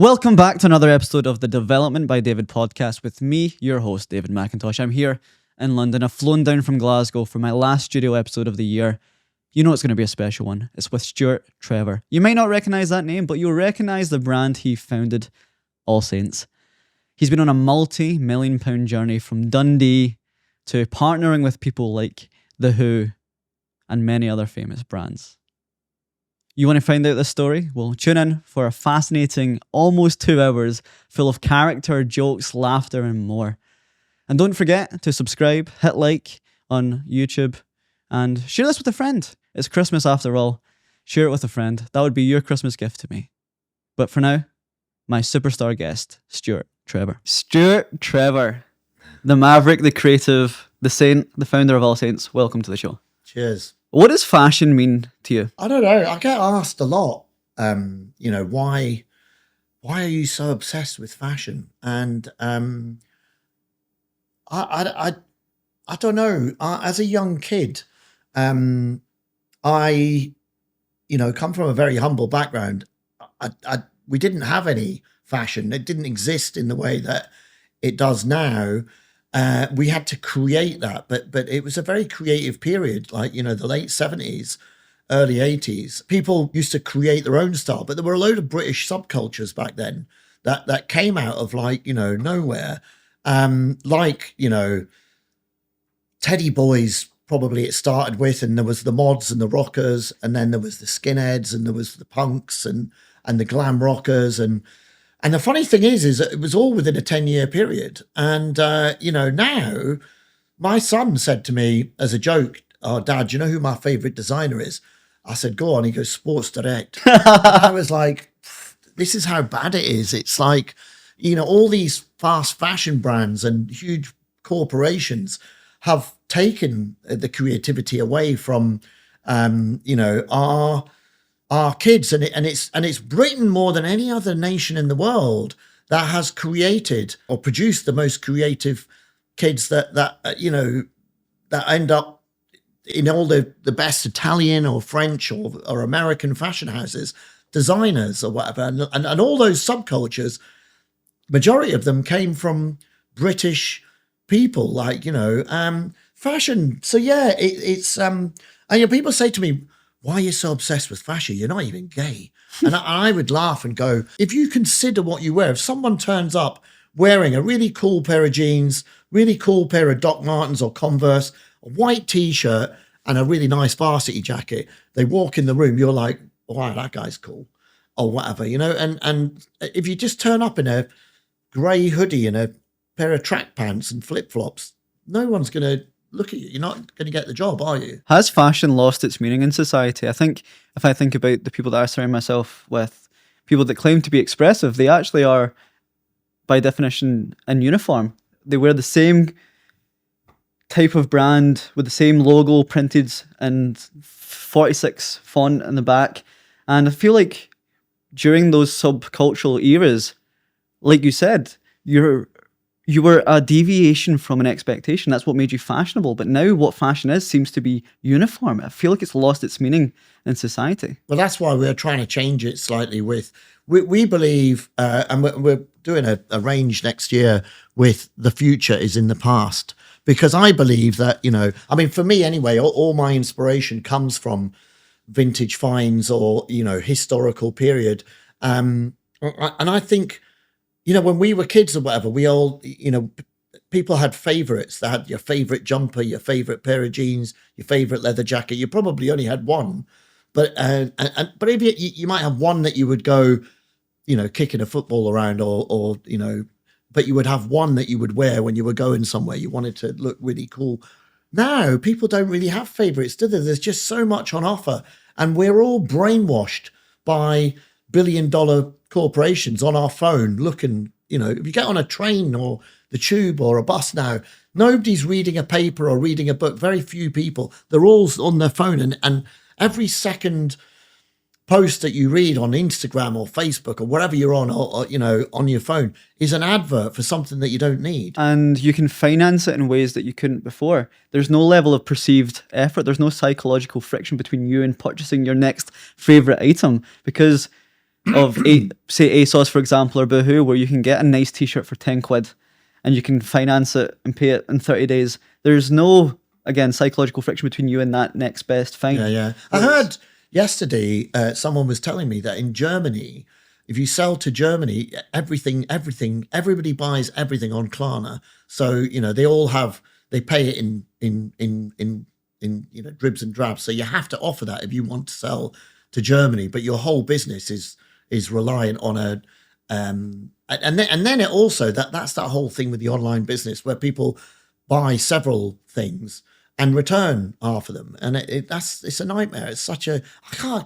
Welcome back to another episode of the Development by David podcast with me, your host, David McIntosh. I'm here in London. I've flown down from Glasgow for my last studio episode of the year. You know it's going to be a special one. It's with Stuart Trevor. You might not recognise that name, but you'll recognise the brand he founded, AllSaints. He's been on a multi-million-pound journey from Dundee to partnering with people like The Who and many other famous brands. You want to find out this story? Well, tune in for a fascinating almost 2 hours full of character, jokes, laughter, and more. And don't forget to subscribe, hit like on YouTube, and share this with a friend. It's Christmas after all. Share it with a friend. That would be your Christmas gift to me. But for now, my superstar guest, Stuart Trevor. Stuart Trevor, the maverick, the creative, the saint, the founder of AllSaints. Welcome to the show. Cheers. What does fashion mean to you? I don't know. I get asked a lot, why are you so obsessed with fashion? And I don't know. As a young kid, I come from a very humble background. We didn't have any fashion. It didn't exist in the way that it does now. We had to create that, but it was a very creative period, like, the late 70s, early 80s. People used to create their own style, but there were a load of British subcultures back then that came out of nowhere. Teddy Boys, probably it started with, and there was the mods and the rockers, and then there was the skinheads, and there was the punks and the glam rockers, and the funny thing is that it was all within a 10-year period. And, now my son said to me as a joke, "Oh, Dad, do you know who my favorite designer is?" I said, "Go on." He goes, "Sports Direct." And I was like, this is how bad it is. It's like, all these fast fashion brands and huge corporations have taken the creativity away from, our kids, and it's Britain more than any other nation in the world that has created or produced the most creative kids that end up in all the best Italian or French or American fashion houses, designers or whatever, and all those subcultures. Majority of them came from British people, fashion. So yeah, it's and people say to me, "Why are you so obsessed with fashion? You're not even gay." And I would laugh and go, if you consider what you wear, if someone turns up wearing a really cool pair of jeans, really cool pair of Doc Martens or Converse, a white t-shirt and a really nice varsity jacket, they walk in the room, you're like, "Wow, that guy's cool," or whatever, and if you just turn up in a grey hoodie and a pair of track pants and flip-flops, no one's going to look at you. You're not going to get the job, are you? Has fashion lost its meaning in society? I think if I think about the people that I surround myself with, people that claim to be expressive, they actually are, by definition, in uniform. They wear the same type of brand with the same logo printed in 46 font in the back. And I feel like during those subcultural eras, like you said, you were a deviation from an expectation. That's what made you fashionable. But now what fashion is seems to be uniform. I feel like it's lost its meaning in society. Well, that's why we're trying to change it slightly we believe, and we're doing a range next year with the future is in the past. Because I believe that, for me anyway, all my inspiration comes from vintage finds or, historical period. And I think, when we were kids or whatever, we all, people had favorites. They had your favorite jumper, your favorite pair of jeans, your favorite leather jacket. You probably only had one, but if you might have one that you would go, kicking a football around or but you would have one that you would wear when you were going somewhere. You wanted to look really cool. Now people don't really have favorites, do they? There's just so much on offer, and we're all brainwashed by billion-dollar corporations on our phone looking, if you get on a train or the tube or a bus now, nobody's reading a paper or reading a book. Very few people. They're all on their phone, and every second post that you read on Instagram or Facebook or wherever you're on, or on your phone, is an advert for something that you don't need. And you can finance it in ways that you couldn't before. There's no level of perceived effort. There's no psychological friction between you and purchasing your next favorite item, because of say ASOS, for example, or Boohoo, where you can get a nice t-shirt for 10 quid and you can finance it and pay it in 30 days. There's no, again, psychological friction between you and that next best find. Yeah. I heard yesterday someone was telling me that in Germany, if you sell to Germany, everybody buys everything on Klarna. So, they pay it in dribs and drabs. So you have to offer that if you want to sell to Germany, but your whole business is reliant on a and then it also that's that whole thing with the online business where people buy several things and return half of them, and it's a nightmare. It's such a can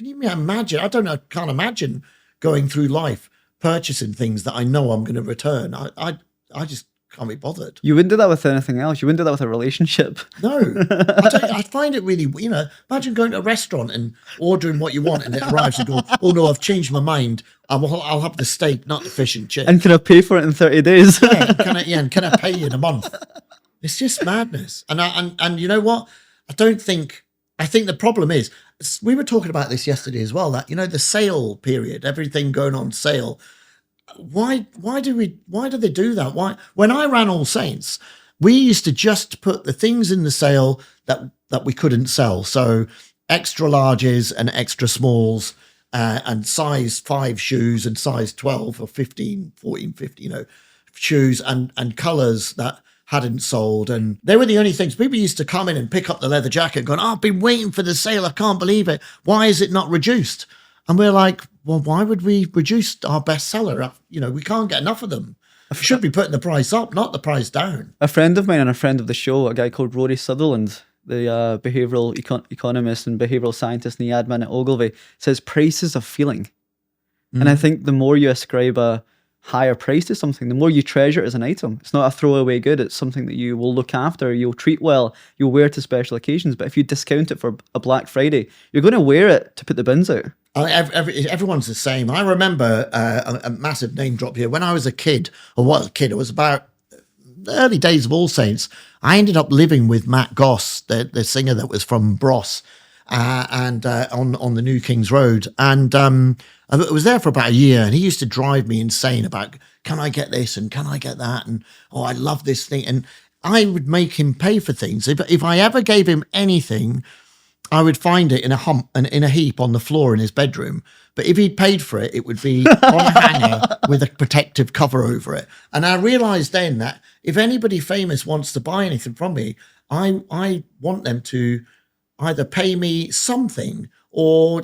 you imagine? I can't imagine going through life purchasing things that I know I'm going to return. I just can't be bothered. You wouldn't do that with anything else. You wouldn't do that with a relationship. No, I find it really, imagine going to a restaurant and ordering what you want and it arrives and go, oh no, I've changed my mind. I'll have the steak, not the fish and chips. And can I pay for it in 30 days? And can I pay you in a month? It's just madness. And you know what? I think the problem is, we were talking about this yesterday as well, that, the sale period, everything going on sale. Why do they do that? Why, when I ran AllSaints, we used to just put the things in the sale that we couldn't sell. So extra larges and extra smalls, and size 5 shoes and size 12 or 15, 14, 15, shoes and colors that hadn't sold. And they were the only things. People used to come in and pick up the leather jacket going, oh, I've been waiting for the sale. I can't believe it. Why is it not reduced? And we're like, well, why would we reduce our bestseller? We can't get enough of them. We should be putting the price up, not the price down. A friend of mine and a friend of the show, a guy called Rory Sutherland, the behavioural economist and behavioural scientist and the admin at Ogilvy, says price is a feeling. And I think the more you ascribe a higher price to something, the more you treasure it as an item. It's not a throwaway good. It's something that you will look after, you'll treat well, you'll wear to special occasions. But if you discount it for a Black Friday, you're going to wear it to put the bins out. Everyone's the same. I remember a massive name drop here. When I was a kid, it was about the early days of AllSaints. I ended up living with Matt Goss, the singer that was from Bros, and on the New Kings Road. And I was there for about a year, and he used to drive me insane about, can I get this and can I get that? And, oh, I love this thing. And I would make him pay for things. If I ever gave him anything, I would find it in a hump and in a heap on the floor in his bedroom. But if he'd paid for it, it would be on a hanger with a protective cover over it. And I realized then that if anybody famous wants to buy anything from me, I want them to either pay me something or,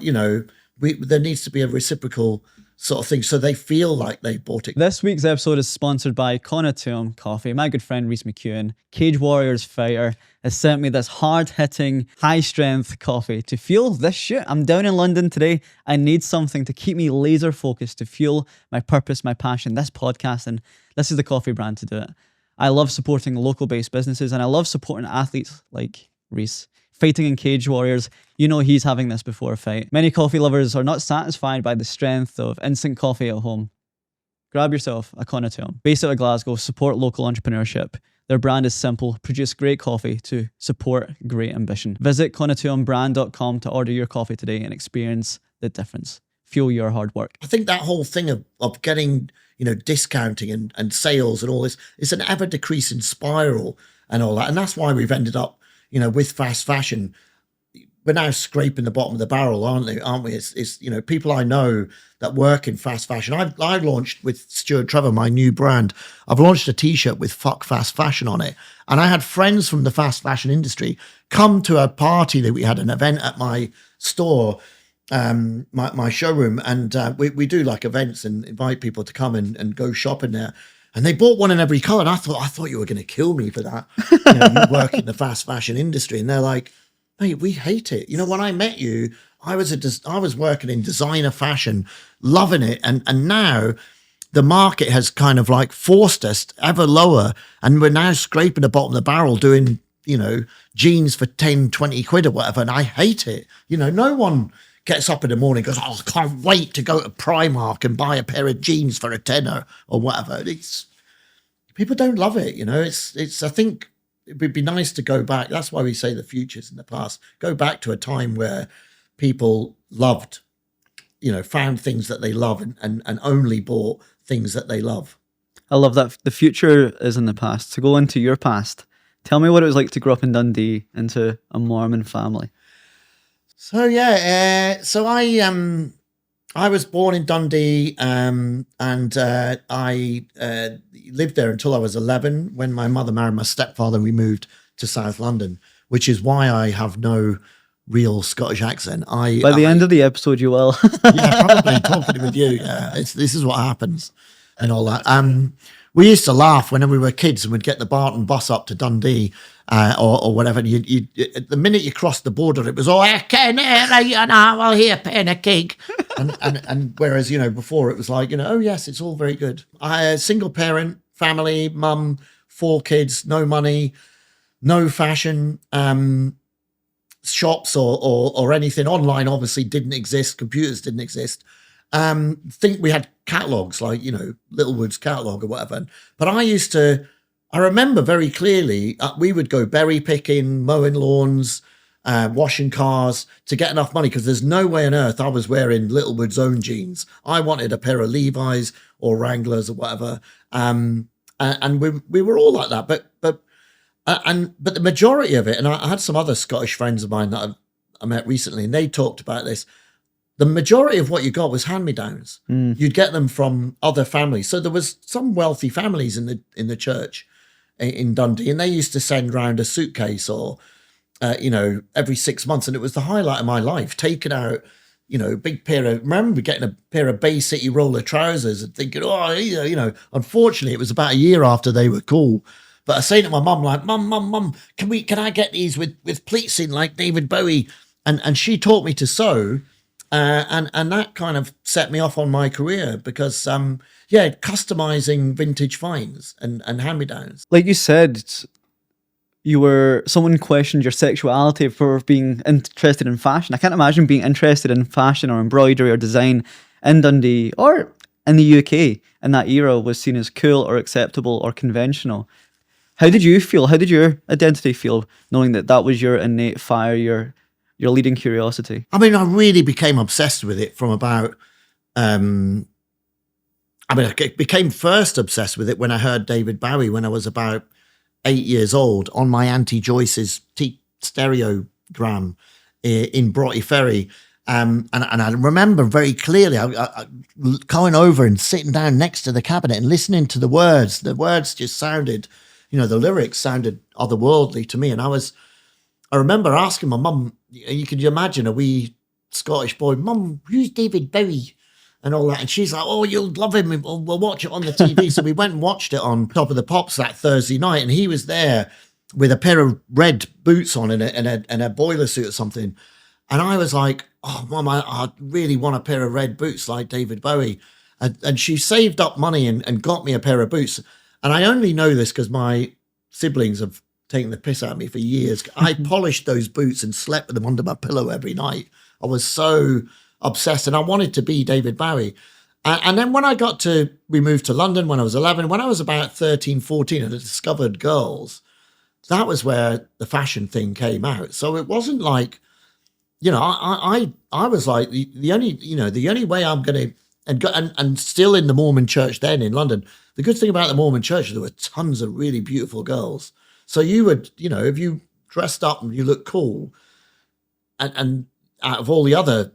there needs to be a reciprocal sort of thing so they feel like they bought it. This week's episode is sponsored by Conatum Coffee. My good friend Reiss McEwen, Cage Warriors fighter, has sent me this hard-hitting, high-strength coffee to fuel this shit. I'm down in London today. I need something to keep me laser-focused, to fuel my purpose, my passion, this podcast, and this is the coffee brand to do it. I love supporting local-based businesses, and I love supporting athletes like Reiss. Fighting in Cage Warriors, he's having this before a fight. Many coffee lovers are not satisfied by the strength of instant coffee at home. Grab yourself a Conatum. Based out of Glasgow, support local entrepreneurship. Their brand is simple: produce great coffee to support great ambition. Visit conatumbrand.com to order your coffee today and experience the difference. Fuel your hard work. I think that whole thing of getting, discounting and sales and all this, it's an ever decreasing spiral and all that. And that's why we've ended up, with fast fashion. We're now scraping the bottom of the barrel, aren't we? It's people I know that work in fast fashion. I launched with Stuart Trevor, my new brand. I've launched a t-shirt with "fuck fast fashion" on it. And I had friends from the fast fashion industry come to a party that we had, an event at my store, my showroom. And we do like events and invite people to come and go shopping there. And they bought one in every color. And I thought you were going to kill me for that. You work in the fast fashion industry. And they're like, mate, we hate it. When I met you, I was working in designer fashion, loving it. And now the market has kind of like forced us ever lower. And we're now scraping the bottom of the barrel doing, jeans for 10, 20 quid or whatever. And I hate it. No one gets up in the morning and goes, oh, I can't wait to go to Primark and buy a pair of jeans for a tenner or whatever. People don't love it. I think it would be nice to go back. That's why we say the future's in the past. Go back to a time where people loved found things that they love and only bought things that they love. I love that. The future is in the past. To go into your past, tell me what it was like to grow up in Dundee into a Mormon family. So I was born in Dundee, and I lived there until I was 11. When my mother married my stepfather, we moved to South London, which is why I have no real Scottish accent. By the end of the episode, you will. Yeah, probably talking with you. Yeah, this is what happens and all that. We used to laugh when we were kids and we'd get the Barton bus up to Dundee or whatever. And the minute you crossed the border, it was, I can I'll hear pen a cake. And whereas, before it was like, oh, yes, it's all very good. I had a single parent, family, mum, 4 kids, no money, no fashion. Shops or anything online obviously didn't exist. Computers didn't exist. Think we had catalogs like Littlewood's catalog or whatever. But I remember very clearly we would go berry picking, mowing lawns, washing cars to get enough money, because there's no way on earth I was wearing Littlewood's own jeans. I wanted a pair of Levi's or Wranglers or whatever. And we were all like that. But the majority of it, and I had some other Scottish friends of mine that I met recently, and they talked about this. The majority of what you got was hand-me-downs. You'd get them from other families. So there was some wealthy families in the church in Dundee, and they used to send round a suitcase or, every 6 months. And it was the highlight of my life, taking out, big remember getting a pair of Bay City roller trousers and thinking, unfortunately it was about a year after they were cool. But I say to my mum, like, Mum, can I get these with pleats in like David Bowie? And she taught me to sew. And that kind of set me off on my career because, customizing vintage finds and hand-me-downs. Like you said, someone questioned your sexuality for being interested in fashion. I can't imagine being interested in fashion or embroidery or design in Dundee or in the UK in that era was seen as cool or acceptable or conventional. How did you feel? How did your identity feel knowing that was your innate fire, your leading curiosity? I mean, I really became obsessed with it from about, I became first obsessed with it when I heard David Bowie when I was about 8 years old on my Auntie Joyce's stereogram in Broughty Ferry. And I remember very clearly I going over and sitting down next to the cabinet and listening to the words. The words just sounded, the lyrics sounded otherworldly to me. And I remember asking my mum, you could imagine a wee Scottish boy, Mum, who's David Bowie? And all that. And she's like, oh, you'll love him. We'll watch it on the TV. So we went and watched it on Top of the Pops that Thursday night. And he was there with a pair of red boots on and a boiler suit or something. And I was like, oh, Mum, I really want a pair of red boots like David Bowie. And she saved up money and got me a pair of boots. And I only know this because my siblings have taken the piss out of me for years. I polished those boots and slept with them under my pillow every night. I was so obsessed and I wanted to be David Bowie. And then when we moved to London when I was 11, when I was about 13, 14 and I discovered girls, that was where the fashion thing came out. So it wasn't like, I was like the only way I'm going to, and still in the Mormon church then in London, the good thing about the Mormon church is there were tons of really beautiful girls. So you would, if you dressed up and you looked cool and out of all the other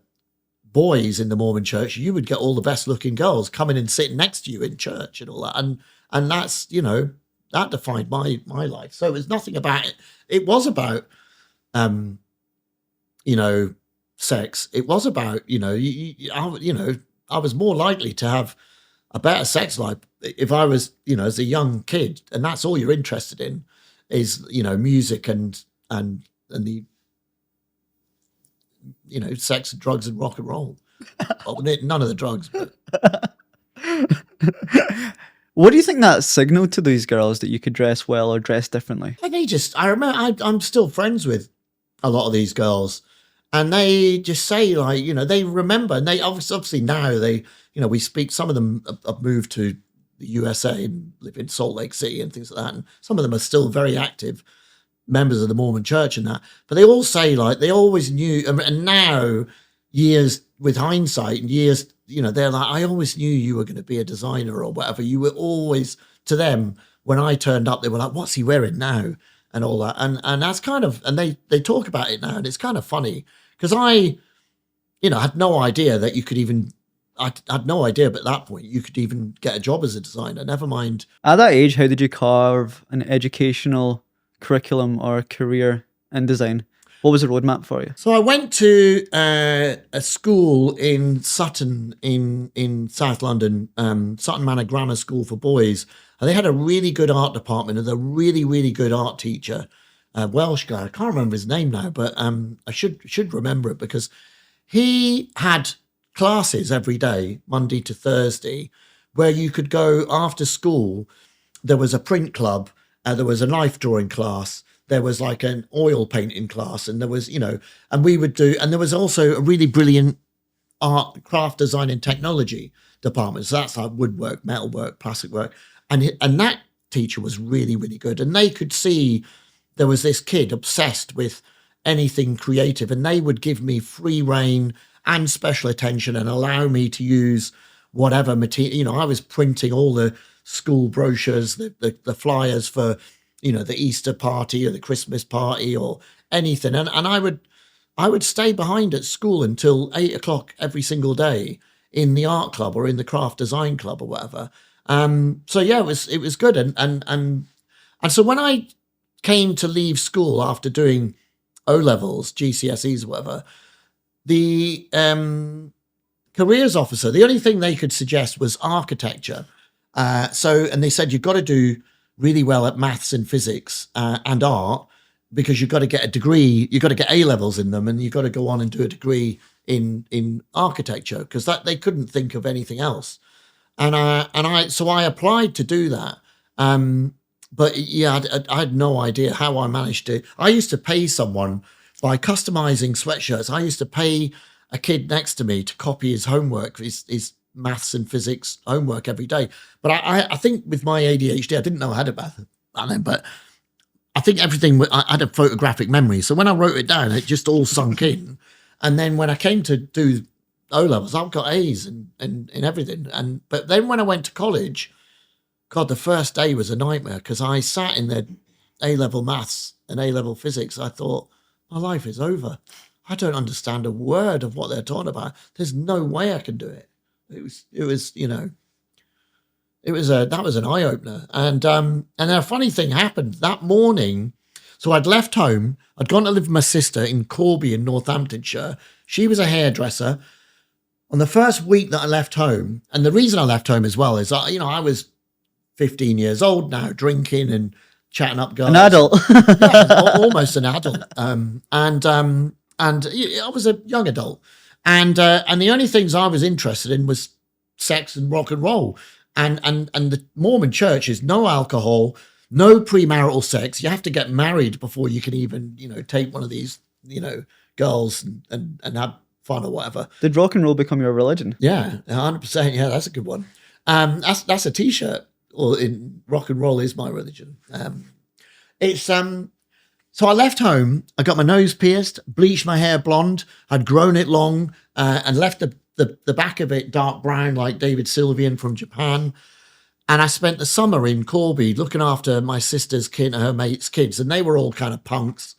boys in the Mormon church, you would get all the best looking girls coming and sitting next to you in church and all that. And that's, that defined my life. So it was nothing about it. It was about, sex. It was about, I was more likely to have a better sex life if I was, as a young kid, and that's all you're interested in is, music and the, sex, drugs, and rock and roll. Well, none of the drugs. But. What do you think that signaled to these girls that you could dress well or dress differently? I remember, I'm still friends with a lot of these girls, and they just say, like, they remember, and they obviously now we speak, some of them have moved to the USA and live in Salt Lake City and things like that, and some of them are still very active members of the Mormon church and that, but they all say, like, they always knew, and now, years with hindsight and years, they're like, I always knew you were going to be a designer or whatever. You were always, to them, when I turned up, they were like, what's he wearing now? And all that. And that's kind of, and they talk about it now, and it's kind of funny because I had no idea that you could even, I had no idea at that point you could even get a job as a designer, never mind. At that age, how did you carve an educational curriculum or career in design? What was the roadmap for you? So I went to a school in Sutton in South London, Sutton Manor Grammar School for boys. And they had a really good art department and a really, really good art teacher, a Welsh guy. I can't remember his name now, but I should remember it because he had classes every day, Monday to Thursday, where you could go after school. There was a print club, there was a knife drawing class, there was like an oil painting class, and there was, and we would do, and there was also a really brilliant art, craft design and technology department. So that's like woodwork, metalwork, plastic work. And that teacher was really, really good. And they could see there was this kid obsessed with anything creative, and they would give me free rein and special attention and allow me to use whatever material. I was printing all the school brochures, the flyers for, the Easter party or the Christmas party or anything. And I would stay behind at school until 8 o'clock every single day in the art club or in the craft design club or whatever. So yeah, it was good. And so when I came to leave school after doing O-levels, GCSEs, or whatever, the careers officer, the only thing they could suggest was architecture. And they said, you've got to do really well at maths and physics and art, because you've got to get a degree, you've got to get A-levels in them, and you've got to go on and do a degree in architecture, because that they couldn't think of anything else. So I applied to do that. But yeah, I had no idea how I managed to. I used to pay someone by customizing sweatshirts. I used to pay a kid next to me to copy his homework, his maths and physics homework every day. But I think with my ADHD, I didn't know I had it, but I think I had a photographic memory. So when I wrote it down, it just all sunk in. And then when I came to do O-levels, I've got A's in everything. But then when I went to college, God, the first day was a nightmare, because I sat in the A-level maths and A-level physics. I thought, my life is over. I don't understand a word of what they're talking about. There's no way I can do it. That was an eye opener. And then a funny thing happened that morning. So I'd left home. I'd gone to live with my sister in Corby in Northamptonshire. She was a hairdresser. On the first week that I left home, and the reason I left home as well is, I was 15 years old now, drinking and chatting up girls. An adult. Yeah, almost an adult. And I was a young adult. And the only things I was interested in was sex and rock and roll. And the Mormon church is no alcohol, no premarital sex. You have to get married before you can even, take one of these, girls and have fun or whatever. Did rock and roll become your religion? Yeah, 100%. Yeah, that's a good one. That's a t-shirt. Or in rock and roll is my religion. So I left home. I got my nose pierced, bleached my hair blonde. I'd grown it long and left the back of it dark brown like David Sylvian from Japan. And I spent the summer in Corby looking after my sister's kid and her mates' kids, and they were all kind of punks.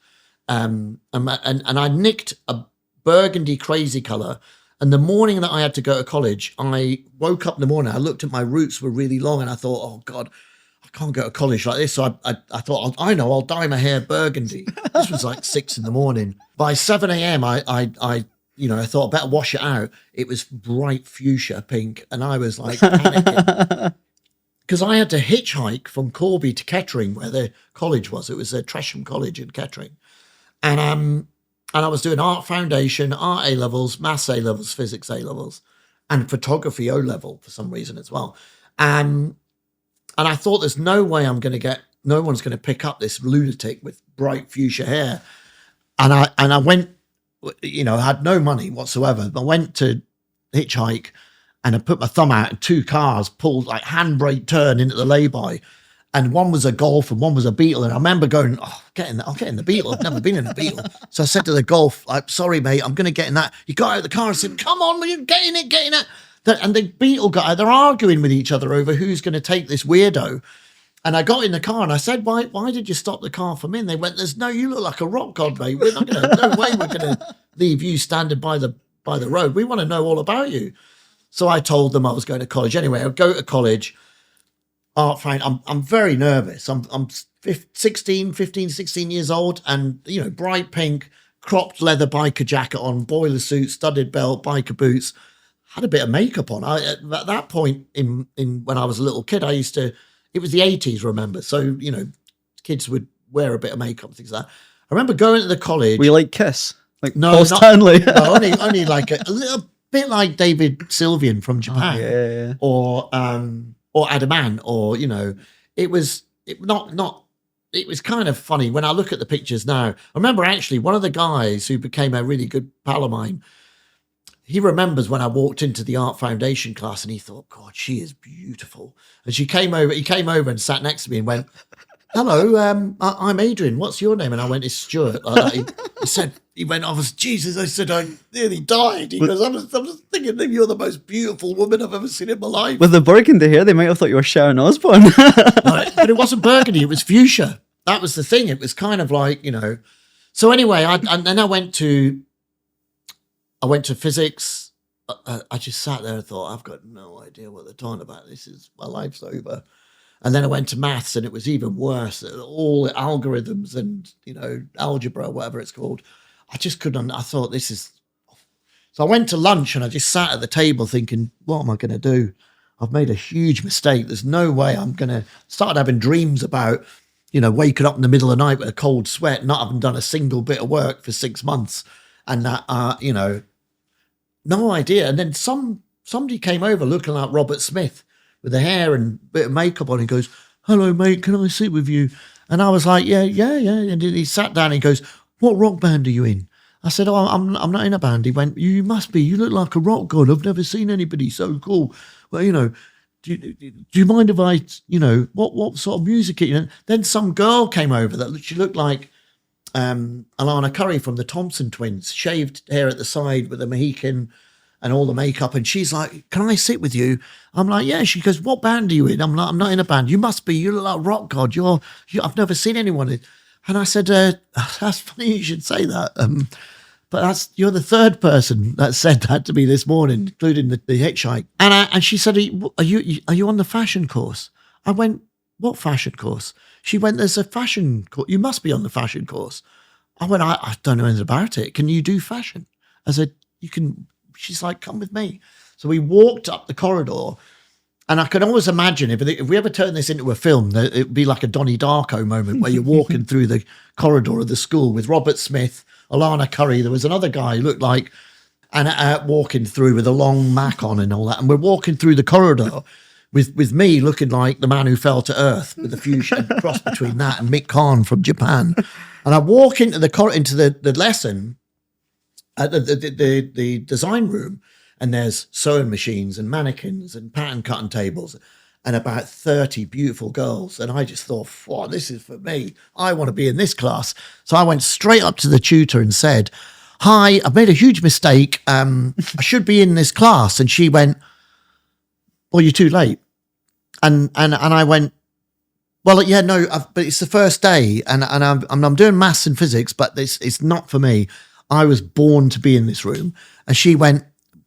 And I nicked a burgundy crazy colour. And the morning that I had to go to college, I woke up in the morning, I looked at my roots were really long, and I thought, oh God, I can't go to college like this. So I thought, I'll dye my hair burgundy. This was like 6 a.m. By 7 a.m, I thought I better wash it out. It was bright fuchsia pink, and I was like panicking. Because I had to hitchhike from Corby to Kettering, where the college was. It was a Tresham College in Kettering. And I was doing art foundation, art A-levels, maths A-levels, physics A-levels, and photography O-level for some reason as well. And I thought, there's no way no one's going to pick up this lunatic with bright fuchsia hair. And I went, I had no money whatsoever. I went to hitchhike, and I put my thumb out, and 2 cars pulled like handbrake turn into the lay-by. And one was a Golf and one was a Beetle. And I remember going, I'll get in the Beetle. I've never been in a Beetle. So I said to the Golf, like, sorry, mate, I'm going to get in that. He got out of the car and said, come on, will you get in it. And the Beetle got out. They're arguing with each other over who's going to take this weirdo. And I got in the car and I said, why did you stop the car from in? They went, you look like a rock god, mate. We're not going to, no way we're going to leave you standing by the road. We want to know all about you. So I told them I was going to college. Anyway, I'll go to college. Art fine. I'm very nervous. I'm 15, 16 years old, and bright pink, cropped leather biker jacket on, boiler suit, studded belt, biker boots. Had a bit of makeup on. At that point in when I was a little kid, it was the 80s, remember? So, kids would wear a bit of makeup and things like that. I remember going to the college. Were you like Kiss? Like no, Paul Stanley? No, only like a little bit like David Sylvian from Japan. Oh, yeah. Or Adaman, or it was kind of funny when I look at the pictures now. I remember actually one of the guys who became a really good pal of mine. He remembers when I walked into the art foundation class and he thought, God, she is beautiful. And he came over and sat next to me and went, hello, I'm Adrian. What's your name? And I went, it's Stuart. Like that. He went, Jesus. I said, I nearly died. He goes, I was thinking that you're the most beautiful woman I've ever seen in my life. With the burgundy hair, they might have thought you were Sharon Osbourne. But it wasn't burgundy, it was fuchsia. That was the thing. It was kind of like, So anyway, and I went to physics. I just sat there and thought, I've got no idea what they're talking about. My life's over. And then I went to maths and it was even worse. All the algorithms and, algebra, whatever it's called. I just couldn't, I thought this is. So I went to lunch and I just sat at the table thinking, what am I going to do? I've made a huge mistake. There's no way I'm going to start having dreams about, waking up in the middle of the night with a cold sweat, not having done a single bit of work for 6 months. And that, no idea. And then somebody came over looking like Robert Smith, with the hair and a bit of makeup on. He goes, hello, mate, can I sit with you? And I was like, yeah. And he sat down and he goes, what rock band are you in? I said, oh, I'm not in a band. He went, you must be. You look like a rock god. I've never seen anybody so cool. Well, do you mind if I, what sort of music? Then some girl came over that she looked like Alana Curry from the Thompson Twins, shaved hair at the side with a Mohican and all the makeup. And she's like, can I sit with you? I'm like, yeah. She goes, what band are you in? I'm like, I'm not in a band. You must be. You look like rock god. I've never seen anyone. And I said, that's funny you should say that. But you're the third person that said that to me this morning, including the hitchhike. And she said, are you on the fashion course? I went, what fashion course? She went, there's a fashion course. You must be on the fashion course. I went, I don't know anything about it. Can you do fashion? I said, you can. She's like, come with me. So we walked up the corridor, and I can always imagine if we ever turn this into a film, that it would be like a Donnie Darko moment where you're walking through the corridor of the school with Robert Smith, Alana Curry. There was another guy who looked like, and walking through with a long Mac on and all that. And we're walking through the corridor with me looking like the man who fell to earth with a fusion cross between that and Mick Khan from Japan. And I walk into the lesson at the design room, and there's sewing machines and mannequins and pattern cutting tables and about 30 beautiful girls. And I just thought, wow, this is for me. I want to be in this class. So I went straight up to the tutor and said, hi, I've made a huge mistake. I should be in this class. And she went, well, you're too late. And I went, well, yeah, no, but it's the first day and I'm doing maths and physics, but it's not for me. I was born to be in this room. And she went,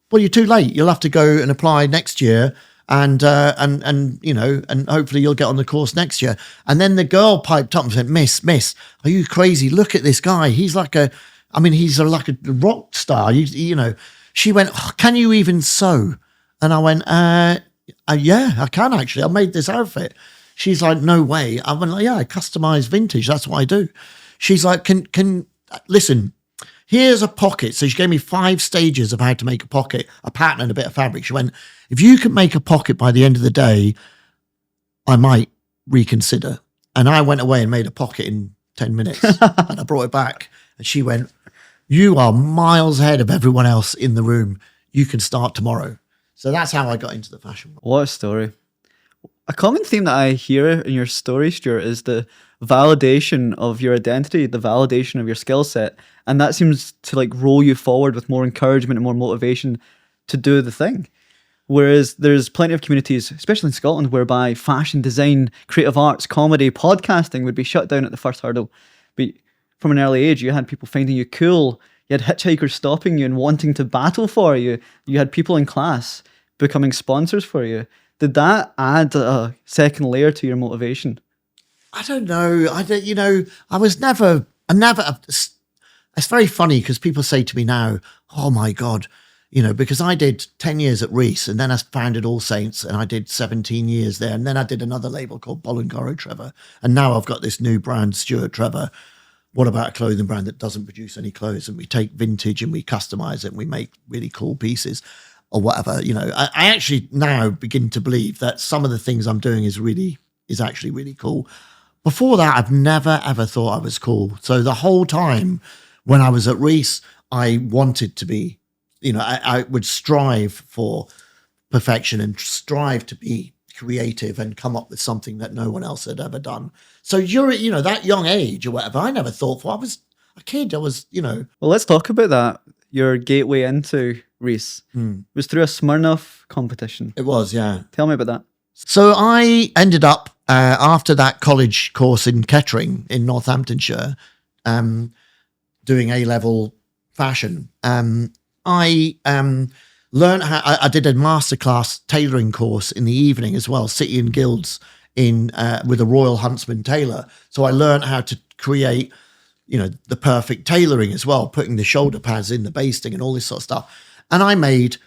well, you're too late. You'll have to go and apply next year. And hopefully you'll get on the course next year. And then the girl piped up and said, Miss, are you crazy? Look at this guy. He's like a rock star. She went, oh, can you even sew? And I went, yeah, I can actually. I made this outfit. She's like, no way. I went, yeah, I customize vintage. That's what I do. She's like, can listen, here's a pocket. So she gave me 5 stages of how to make a pocket, a pattern and a bit of fabric. She went, if you can make a pocket by the end of the day, I might reconsider. And I went away and made a pocket in 10 minutes and I brought it back. And she went, you are miles ahead of everyone else in the room. You can start tomorrow. So that's how I got into the fashion world. What a story. A common theme that I hear in your story, Stuart, is the validation of your identity, the validation of your skill set. And that seems to like roll you forward with more encouragement and more motivation to do the thing. Whereas there's plenty of communities, especially in Scotland, whereby fashion, design, creative arts, comedy, podcasting would be shut down at the first hurdle. But from an early age, you had people finding you cool. You had hitchhikers stopping you and wanting to battle for you. You had people in class becoming sponsors for you. Did that add a second layer to your motivation? I don't know. I never, it's very funny because people say to me now, oh my God, because I did 10 years at Reiss and then I founded AllSaints and I did 17 years there. And then I did another label called Trevor. And now I've got this new brand, Stuart Trevor. What about a clothing brand that doesn't produce any clothes? And we take vintage and we customize it and we make really cool pieces or whatever. I actually now begin to believe that some of the things I'm doing is actually really cool. Before that, I've never, ever thought I was cool. So the whole time when I was at Reiss, I wanted to be, I would strive for perfection and strive to be creative and come up with something that no one else had ever done. So you're, that young age or whatever, I never thought I was a kid. I was, Well, let's talk about that. Your gateway into Reiss was through a Smirnoff competition. It was, yeah. Tell me about that. So I ended up, after that college course in Kettering in Northamptonshire, doing A-level fashion. I learned how, I did a masterclass tailoring course in the evening as well, City and Guilds with a Royal Huntsman tailor. So I learned how to create, the perfect tailoring as well, putting the shoulder pads in, the basting and all this sort of stuff. And I made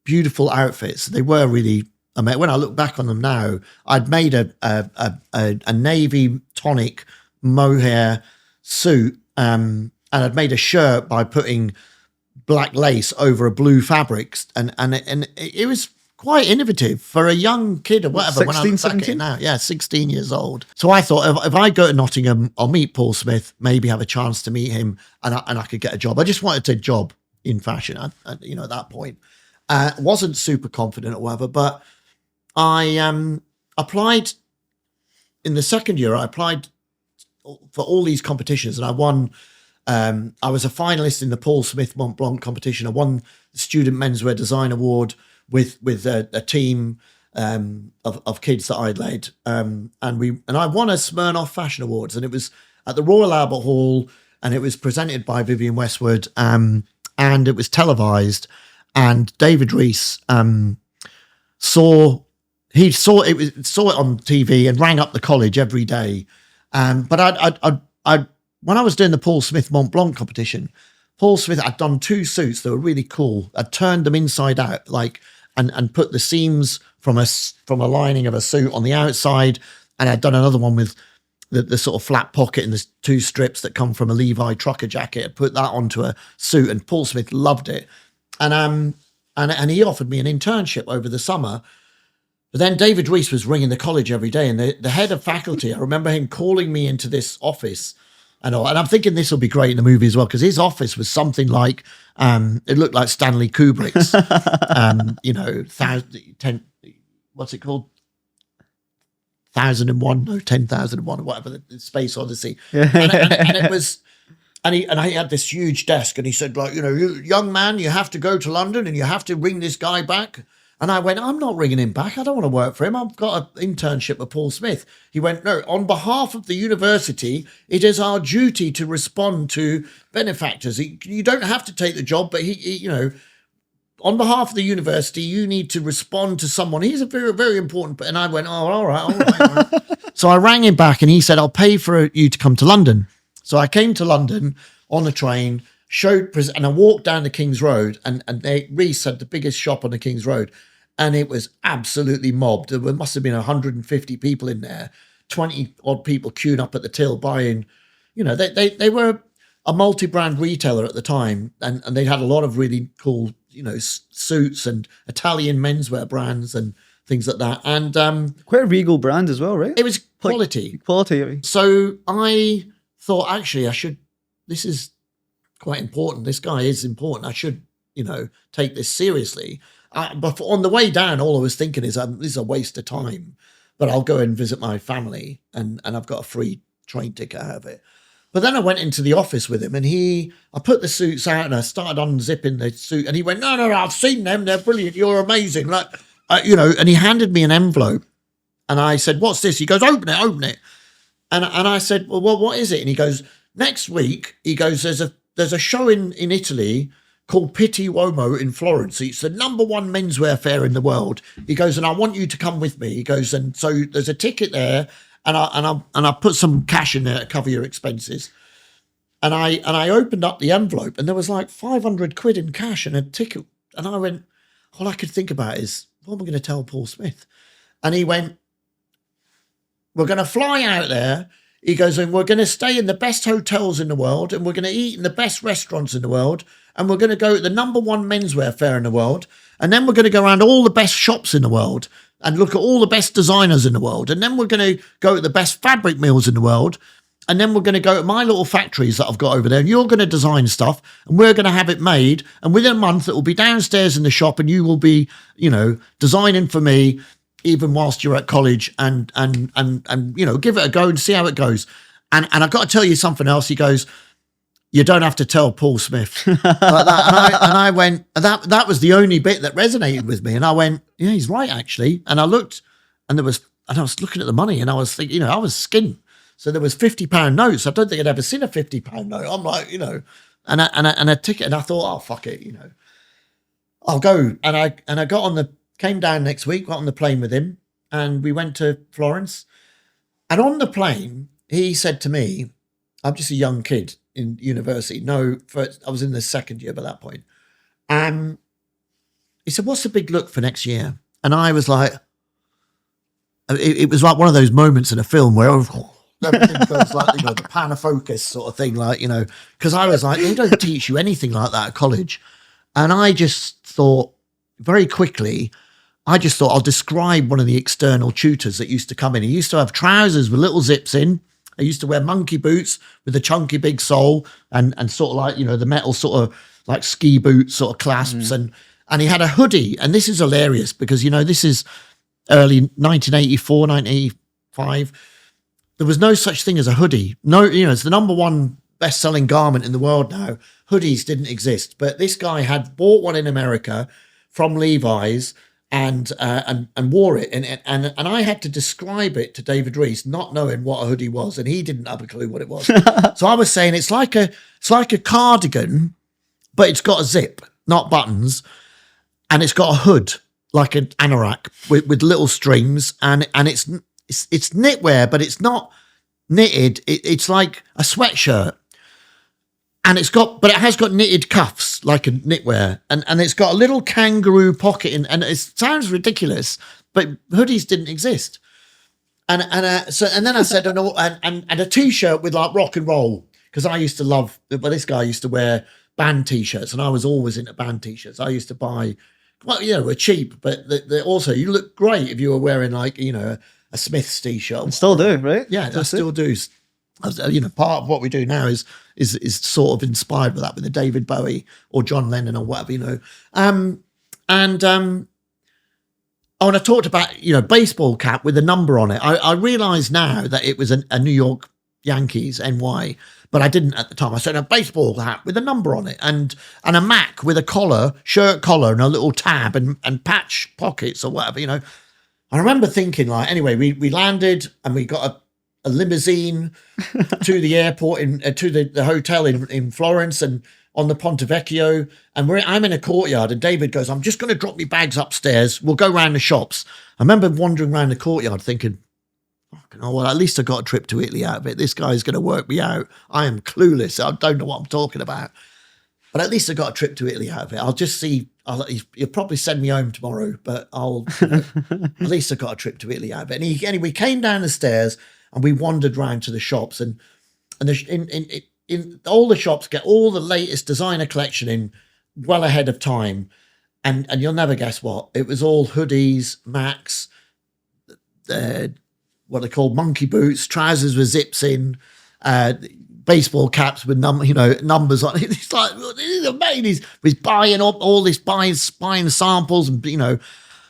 beautiful outfits. They were really, when I look back on them now, I'd made a navy tonic mohair suit, and I'd made a shirt by putting black lace over a blue fabric, and it was quite innovative for a young kid or whatever. 16, when I look back at it now, yeah, 16 years old. So I thought if I go to Nottingham, I'll meet Paul Smith, maybe have a chance to meet him, and I could get a job. I just wanted a job in fashion. At that point, wasn't super confident or whatever, but I applied in the second year. I applied for all these competitions, and I won. I was a finalist in the Paul Smith Mont Blanc competition. I won the Student Menswear Design Award with a team of kids that I'd led, and I won a Smirnoff Fashion Awards, and it was at the Royal Albert Hall, and it was presented by Vivienne Westwood, and it was televised, and David Reiss saw it on TV and rang up the college every day, but I when I was doing the Paul Smith Mont Blanc competition, Paul Smith, I'd done 2 suits that were really cool. I'd turned them inside out, and put the seams from a lining of a suit on the outside, and I'd done another one with the sort of flat pocket and the 2 strips that come from a Levi trucker jacket. I'd put that onto a suit, and Paul Smith loved it, and he offered me an internship over the summer. But then David Reiss was ringing the college every day, and the head of faculty, I remember him calling me into this office. And I'm thinking this will be great in the movie as well, because his office was something like, it looked like Stanley Kubrick's, what's it called? 10,001 or whatever, the Space Odyssey. Yeah. And it was, and I had this huge desk, and he said, like, you young man, you have to go to London and you have to ring this guy back. And I went, I'm not ringing him back. I don't want to work for him. I've got an internship with Paul Smith. He went, no, on behalf of the university, it is our duty to respond to benefactors. You don't have to take the job, but he on behalf of the university, you need to respond to someone. He's a very, very important. And I went, oh, all right. So I rang him back, and he said, I'll pay for you to come to London. So I came to London on the train, and I walked down the King's Road, and Reiss had the biggest shop on the King's Road. And it was absolutely mobbed. There must have been 150 people in there, 20 odd people queuing up at the till buying. They were a multi-brand retailer at the time, and they had a lot of really cool, suits and Italian menswear brands and things like that. And quite a regal brand as well, right? It was quality. Quality. So I thought, actually, this is quite important. This guy is important. I should, take this seriously. But on the way down, all I was thinking is, this is a waste of time. but I'll go and visit my family, and I've got a free train ticket out of it. But then I went into the office with him, and I put the suits out and I started unzipping the suit, and he went, no, I've seen them. They're brilliant. You're amazing. Like, and he handed me an envelope, and I said, what's this? He goes, open it. And I said, well, what is it? And he goes, next week, he goes, there's a show in Italy called Pitti Uomo in Florence. It's the number one menswear fair in the world. He goes, and I want you to come with me. He goes, and so there's a ticket there, and I put some cash in there to cover your expenses. And I opened up the envelope, and there was like 500 quid in cash and a ticket. And I went, all I could think about is, what am I going to tell Paul Smith? And he went, we're going to fly out there. He goes, and we're going to stay in the best hotels in the world, and we're going to eat in the best restaurants in the world, and we're going to go to the number one menswear fair in the world, and then we're going to go around all the best shops in the world and look at all the best designers in the world, and then we're going to go to the best fabric mills in the world, and then we're going to go to my little factories that I've got over there, and you're going to design stuff, and we're going to have it made, and within a month it will be downstairs in the shop, and you will be, designing for me, even whilst you're at college, and give it a go and see how it goes. And I've got to tell you something else. He goes, you don't have to tell Paul Smith like that. And I went, that was the only bit that resonated with me. And I went, yeah, he's right, actually. And I looked, and I was looking at the money, and I was thinking, I was skint. So there was £50 notes. I don't think I'd ever seen a £50 note. I'm like, and a ticket. And I thought, oh, fuck it, I'll go. And I came down next week, got on the plane with him, and we went to Florence. And on the plane, he said to me, I'm just a young kid in university. I was in the second year by that point. And he said, what's the big look for next year? And I was like, it was like one of those moments in a film where everything feels like, the pan of focus sort of thing, because I was like, they don't teach you anything like that at college. And I just thought, very quickly, I'll describe one of the external tutors that used to come in. He used to have trousers with little zips in. I used to wear monkey boots with a chunky big sole and sort of like, the metal sort of like ski boot sort of clasps. And he had a hoodie. And this is hilarious because, this is early 1984, 1985. There was no such thing as a hoodie. No, it's the number one best-selling garment in the world now. Hoodies didn't exist. But this guy had bought one in America from Levi's and wore it, and I had to describe it to David Reiss, not knowing what a hoodie was, and he didn't have a clue what it was. So I was saying it's like a cardigan, but it's got a zip, not buttons, and it's got a hood like an anorak with little strings, and it's knitwear, but it's not knitted. It's like a sweatshirt. And it has got knitted cuffs like a knitwear, and it's got a little kangaroo pocket in, and it sounds ridiculous, but hoodies didn't exist. And then I said, and a t-shirt with like rock and roll, because I used to love. Well, this guy used to wear band t-shirts, and I was always into band t-shirts. I used to buy, were cheap, but they also you look great if you were wearing like a Smiths t-shirt. And still do, right? Yeah, I still do. Part of what we do now is sort of inspired by that, with the David Bowie or John Lennon or whatever, and I talked about, baseball cap with a number on it. I realize now that it was a New York Yankees, NY, but I didn't at the time. I said a baseball hat with a number on it, and a Mac with a collar, shirt collar, and a little tab and patch pockets or whatever, I remember thinking, anyway, we landed and we got a limousine to the airport to the hotel in Florence and on the Ponte Vecchio. And I'm in a courtyard, and David goes, I'm just going to drop my bags upstairs. We'll go around the shops. I remember wandering around the courtyard thinking, well, at least I got a trip to Italy out of it. This guy's going to work me out. I am clueless. I don't know what I'm talking about. But at least I got a trip to Italy out of it. I'll just see. He'll probably send me home tomorrow, but at least I got a trip to Italy out of it. And we came down the stairs, and we wandered round to the shops, and in all the shops get all the latest designer collection in well ahead of time, and you'll never guess what. It was all hoodies, Macs, what they call monkey boots, trousers with zips in, baseball caps with numbers on it. It's like, he's amazing. He's buying all this, buying samples, and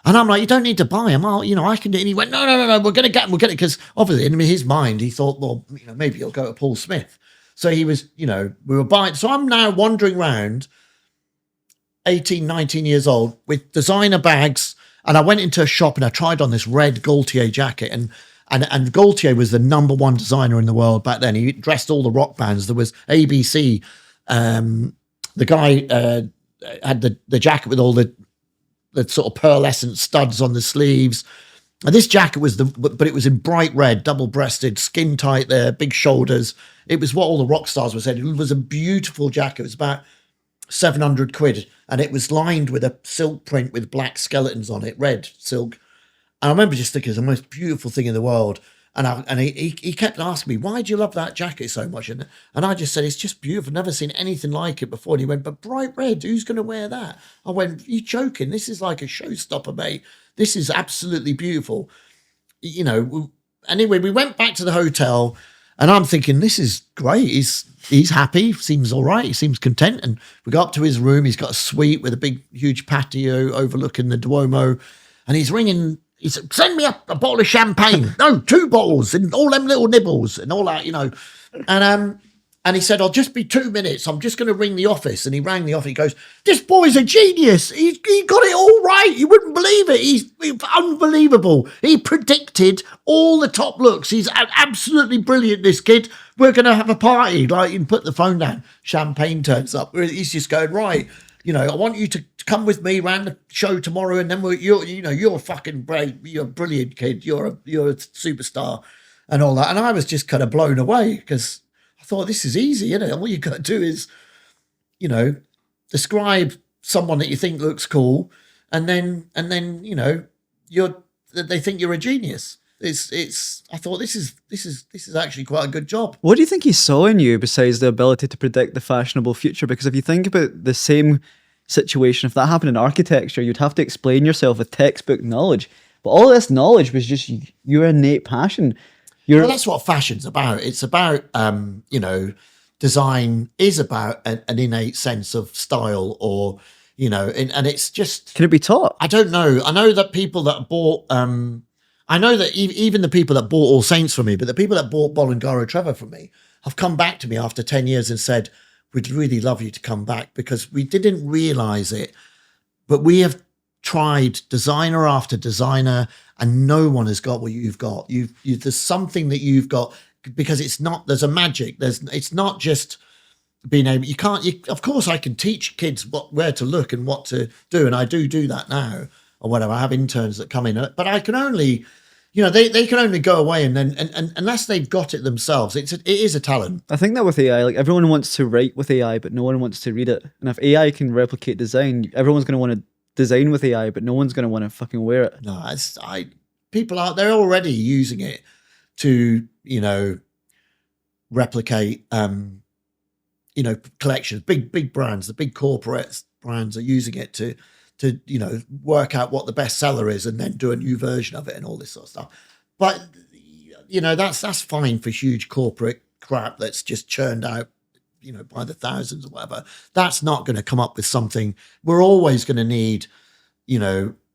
And I'm like, you don't need to buy them. I can do it. And he went, no, we're going to get them. We'll get it. Because obviously in his mind, he thought, well, maybe he'll go to Paul Smith. So he was, we were buying. So I'm now wandering around 18, 19 years old with designer bags. And I went into a shop and I tried on this red Gaultier jacket. And Gaultier was the number one designer in the world back then. He dressed all the rock bands. There was ABC. The guy had the jacket with all the sort of pearlescent studs on the sleeves. And this jacket was but it was in bright red, double-breasted, skin tight there, big shoulders. It was what all the rock stars were saying. It was a beautiful jacket. It was about 700 quid. And it was lined with a silk print with black skeletons on it, red silk. And I remember just thinking it's the most beautiful thing in the world. And he kept asking me, why do you love that jacket so much? And I just said, it's just beautiful. Never seen anything like it before. And he went, but bright red, who's going to wear that? I went, you joking? This is like a showstopper, mate. This is absolutely beautiful. Anyway, we went back to the hotel and I'm thinking, this is great. He's happy, seems all right. He seems content. And we got up to his room. He's got a suite with a big, huge patio overlooking the Duomo. And he's ringing. He said, send me a bottle of champagne. No, 2 bottles and all them little nibbles and all that, And he said, I'll just be 2 minutes. I'm just going to ring the office. And he rang the office. He goes, this boy's a genius. He got it all right. You wouldn't believe it. He's unbelievable. He predicted all the top looks. He's absolutely brilliant, this kid. We're going to have a party. Like, you put the phone down. Champagne turns up. He's just going, right. I want you to come with me around the show tomorrow, and then you're fucking brave. You're a brilliant kid. You're a superstar, and all that. And I was just kind of blown away because I thought, this is easy, isn't it? All you got to do is, describe someone that you think looks cool, and then they think you're a genius. I thought this is actually quite a good job. What do you think he saw in you besides the ability to predict the fashionable future? Because if you think about the same situation, if that happened in architecture, you'd have to explain yourself with textbook knowledge. But all this knowledge was just your innate passion. Well, that's what fashion's about. It's about, design is about an innate sense of style or, and it's just... Can it be taught? I don't know. I know that people that bought... I know that even the people that bought AllSaints from me, but the people that bought Stuart Trevor from me have come back to me after 10 years and said, we'd really love you to come back because we didn't realize it, but we have tried designer after designer and no one has got what you've got. There's something that you've got because there's a magic. It's not just being able, of course I can teach kids where to look and what to do. And I do that now or whatever. I have interns that come in, but I can only, they can only go away and then, and unless they've got it themselves, it is a talent. I think that with AI, like everyone wants to write with AI, but no one wants to read it. And if AI can replicate design, everyone's going to want to design with AI, but no one's going to want to fucking wear it. No, people they're already using it to, replicate, collections, big brands, the big corporate brands are using it to work out what the best seller is and then do a new version of it and all this sort of stuff. But, that's fine for huge corporate crap that's just churned out, by the thousands or whatever. That's not going to come up with something. We're always going to need,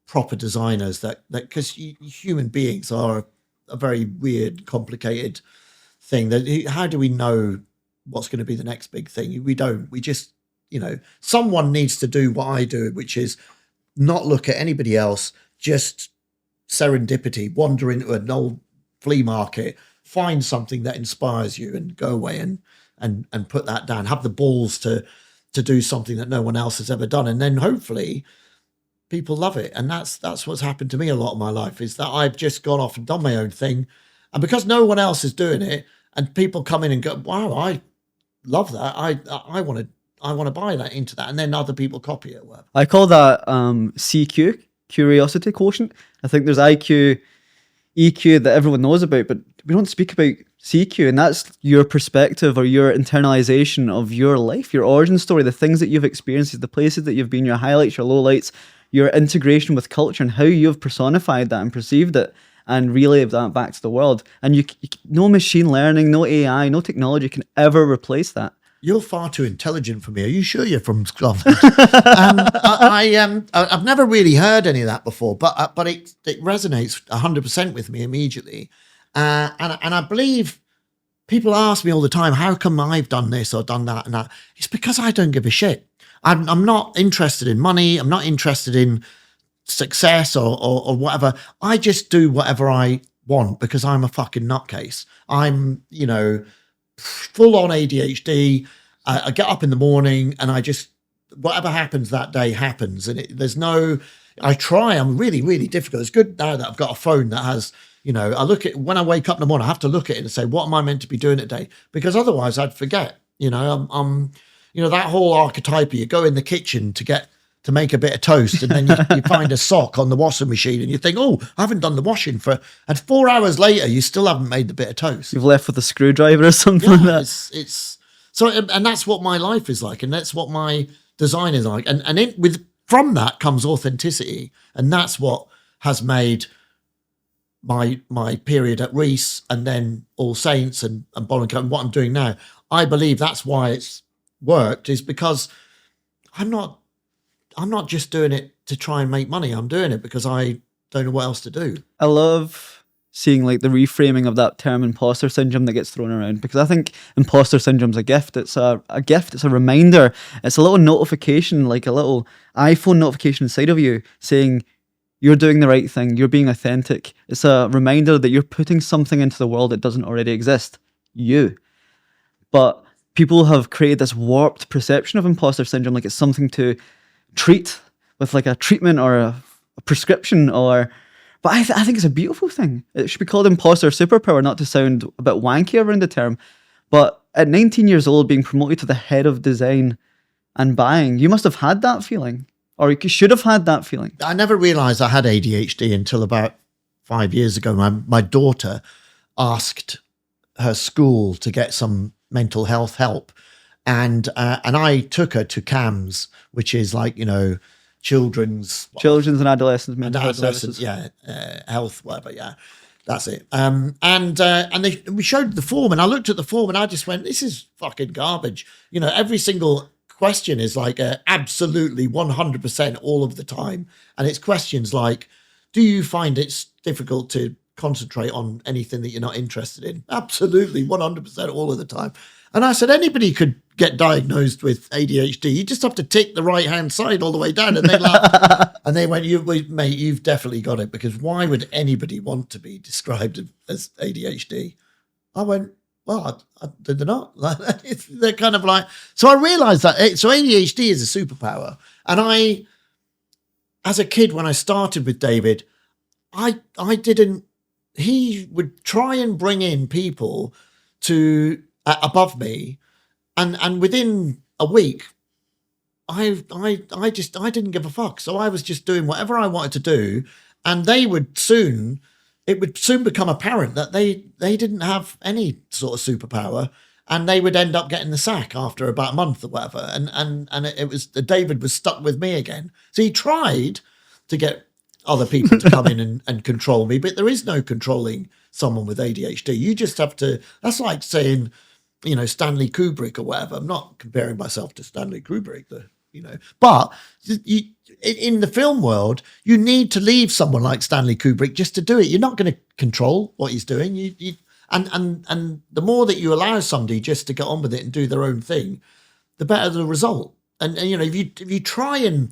proper designers that because human beings are a very weird, complicated thing. How do we know what's going to be the next big thing? We don't. We just, someone needs to do what I do, which is not look at anybody else, just serendipity, wander into an old flea market, find something that inspires you and go away and put that down. Have the balls to do something that no one else has ever done. And then hopefully people love it. And that's what's happened to me a lot of my life, is that I've just gone off and done my own thing. And because no one else is doing it and people come in and go, wow, I love that. I want to buy that into that. And then other people copy it. Whatever. I call that CQ, curiosity quotient. I think there's IQ, EQ that everyone knows about, but we don't speak about CQ, and that's your perspective or your internalization of your life, your origin story, the things that you've experienced, the places that you've been, your highlights, your lowlights, your integration with culture and how you've personified that and perceived it and relayed that back to the world. And no machine learning, no AI, no technology can ever replace that. You're far too intelligent for me. Are you sure you're from Scotland? I've never really heard any of that before, but it resonates 100% with me immediately. And I believe people ask me all the time, how come I've done this or done that and that? It's because I don't give a shit. I'm not interested in money. I'm not interested in success or whatever. I just do whatever I want because I'm a fucking nutcase. I'm, full on ADHD. I get up in the morning and I just, whatever happens that day happens. And I'm really, really difficult. It's good now that I've got a phone that has, I look at, when I wake up in the morning, I have to look at it and say, what am I meant to be doing today? Because otherwise I'd forget, I'm that whole archetype, you go in the kitchen to make a bit of toast and then you find a sock on the washing machine and you think, oh, I haven't done the washing and 4 hours later, you still haven't made the bit of toast. You've left with a screwdriver or something like that. It's so, and that's what my life is like. And that's what my design is like. From that comes authenticity. And that's what has made my period at Reiss and then AllSaints and Bollingham and what I'm doing now. I believe that's why it's worked, is because I'm not just doing it to try and make money. I'm doing it because I don't know what else to do. I love seeing like the reframing of that term imposter syndrome that gets thrown around, because I think imposter syndrome's a gift. It's a gift. It's a reminder. It's a little notification, like a little iPhone notification inside of you saying you're doing the right thing. You're being authentic. It's a reminder that you're putting something into the world that doesn't already exist. But people have created this warped perception of imposter syndrome, like it's something to treat with like a treatment or a prescription but I think it's a beautiful thing. It should be called imposter superpower, not to sound a bit wanky around the term. But at 19 years old, being promoted to the head of design and buying, you must have had that feeling, or you should have had that feeling. I never realized I had ADHD until about 5 years ago. My daughter asked her school to get some mental health help. And I took her to CAMS, which is like, children's and adolescents mental health services. Health, whatever, yeah, that's it. We showed the form, and I looked at the form, and I just went, "This is fucking garbage." Every single question is like absolutely 100% all of the time, and it's questions like, "Do you find it's difficult to concentrate on anything that you're not interested in?" Absolutely 100% all of the time. And I said, anybody could get diagnosed with ADHD. You just have to tick the right-hand side all the way down. And they laughed. And they went, mate, you've definitely got it, because why would anybody want to be described as ADHD? I went, well, they're not. They're kind of like, so I realized that. So ADHD is a superpower. And as a kid, when I started with David, he would try and bring in people to above me, and within a week, I didn't give a fuck. So I was just doing whatever I wanted to do, and it would soon become apparent that they didn't have any sort of superpower, and they would end up getting the sack after about a month or whatever. And it was David was stuck with me again. So he tried to get other people to come in and control me, but there is no controlling someone with ADHD. You just have to. That's like saying, Stanley Kubrick or whatever. I'm not comparing myself to Stanley Kubrick, but in the film world, you need to leave someone like Stanley Kubrick just to do it. You're not going to control what he's doing. And the more that you allow somebody just to get on with it and do their own thing, the better the result. And if you try and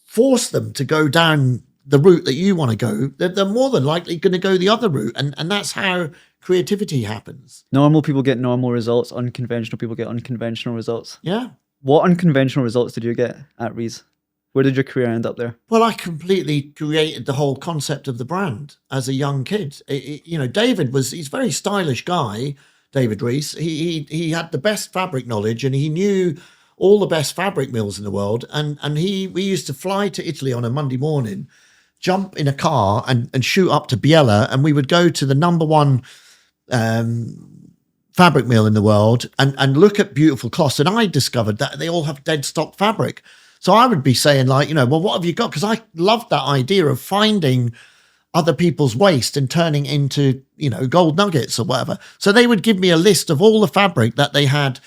force them to go down the route that you want to go, they're more than likely going to go the other route. And that's how creativity happens. Normal people get normal results. Unconventional people get unconventional results. Yeah. What unconventional results did you get at Reiss? Where did your career end up there? Well, I completely created the whole concept of the brand as a young kid. He's a very stylish guy, David Reiss. He had the best fabric knowledge, and he knew all the best fabric mills in the world. And we used to fly to Italy on a Monday morning, jump in a car and shoot up to Biella, and we would go to the number one fabric mill in the world and look at beautiful cloths. And I discovered that they all have dead stock fabric. So I would be saying, like, well, what have you got? Because I loved that idea of finding other people's waste and turning into, gold nuggets or whatever. So they would give me a list of all the fabric that they had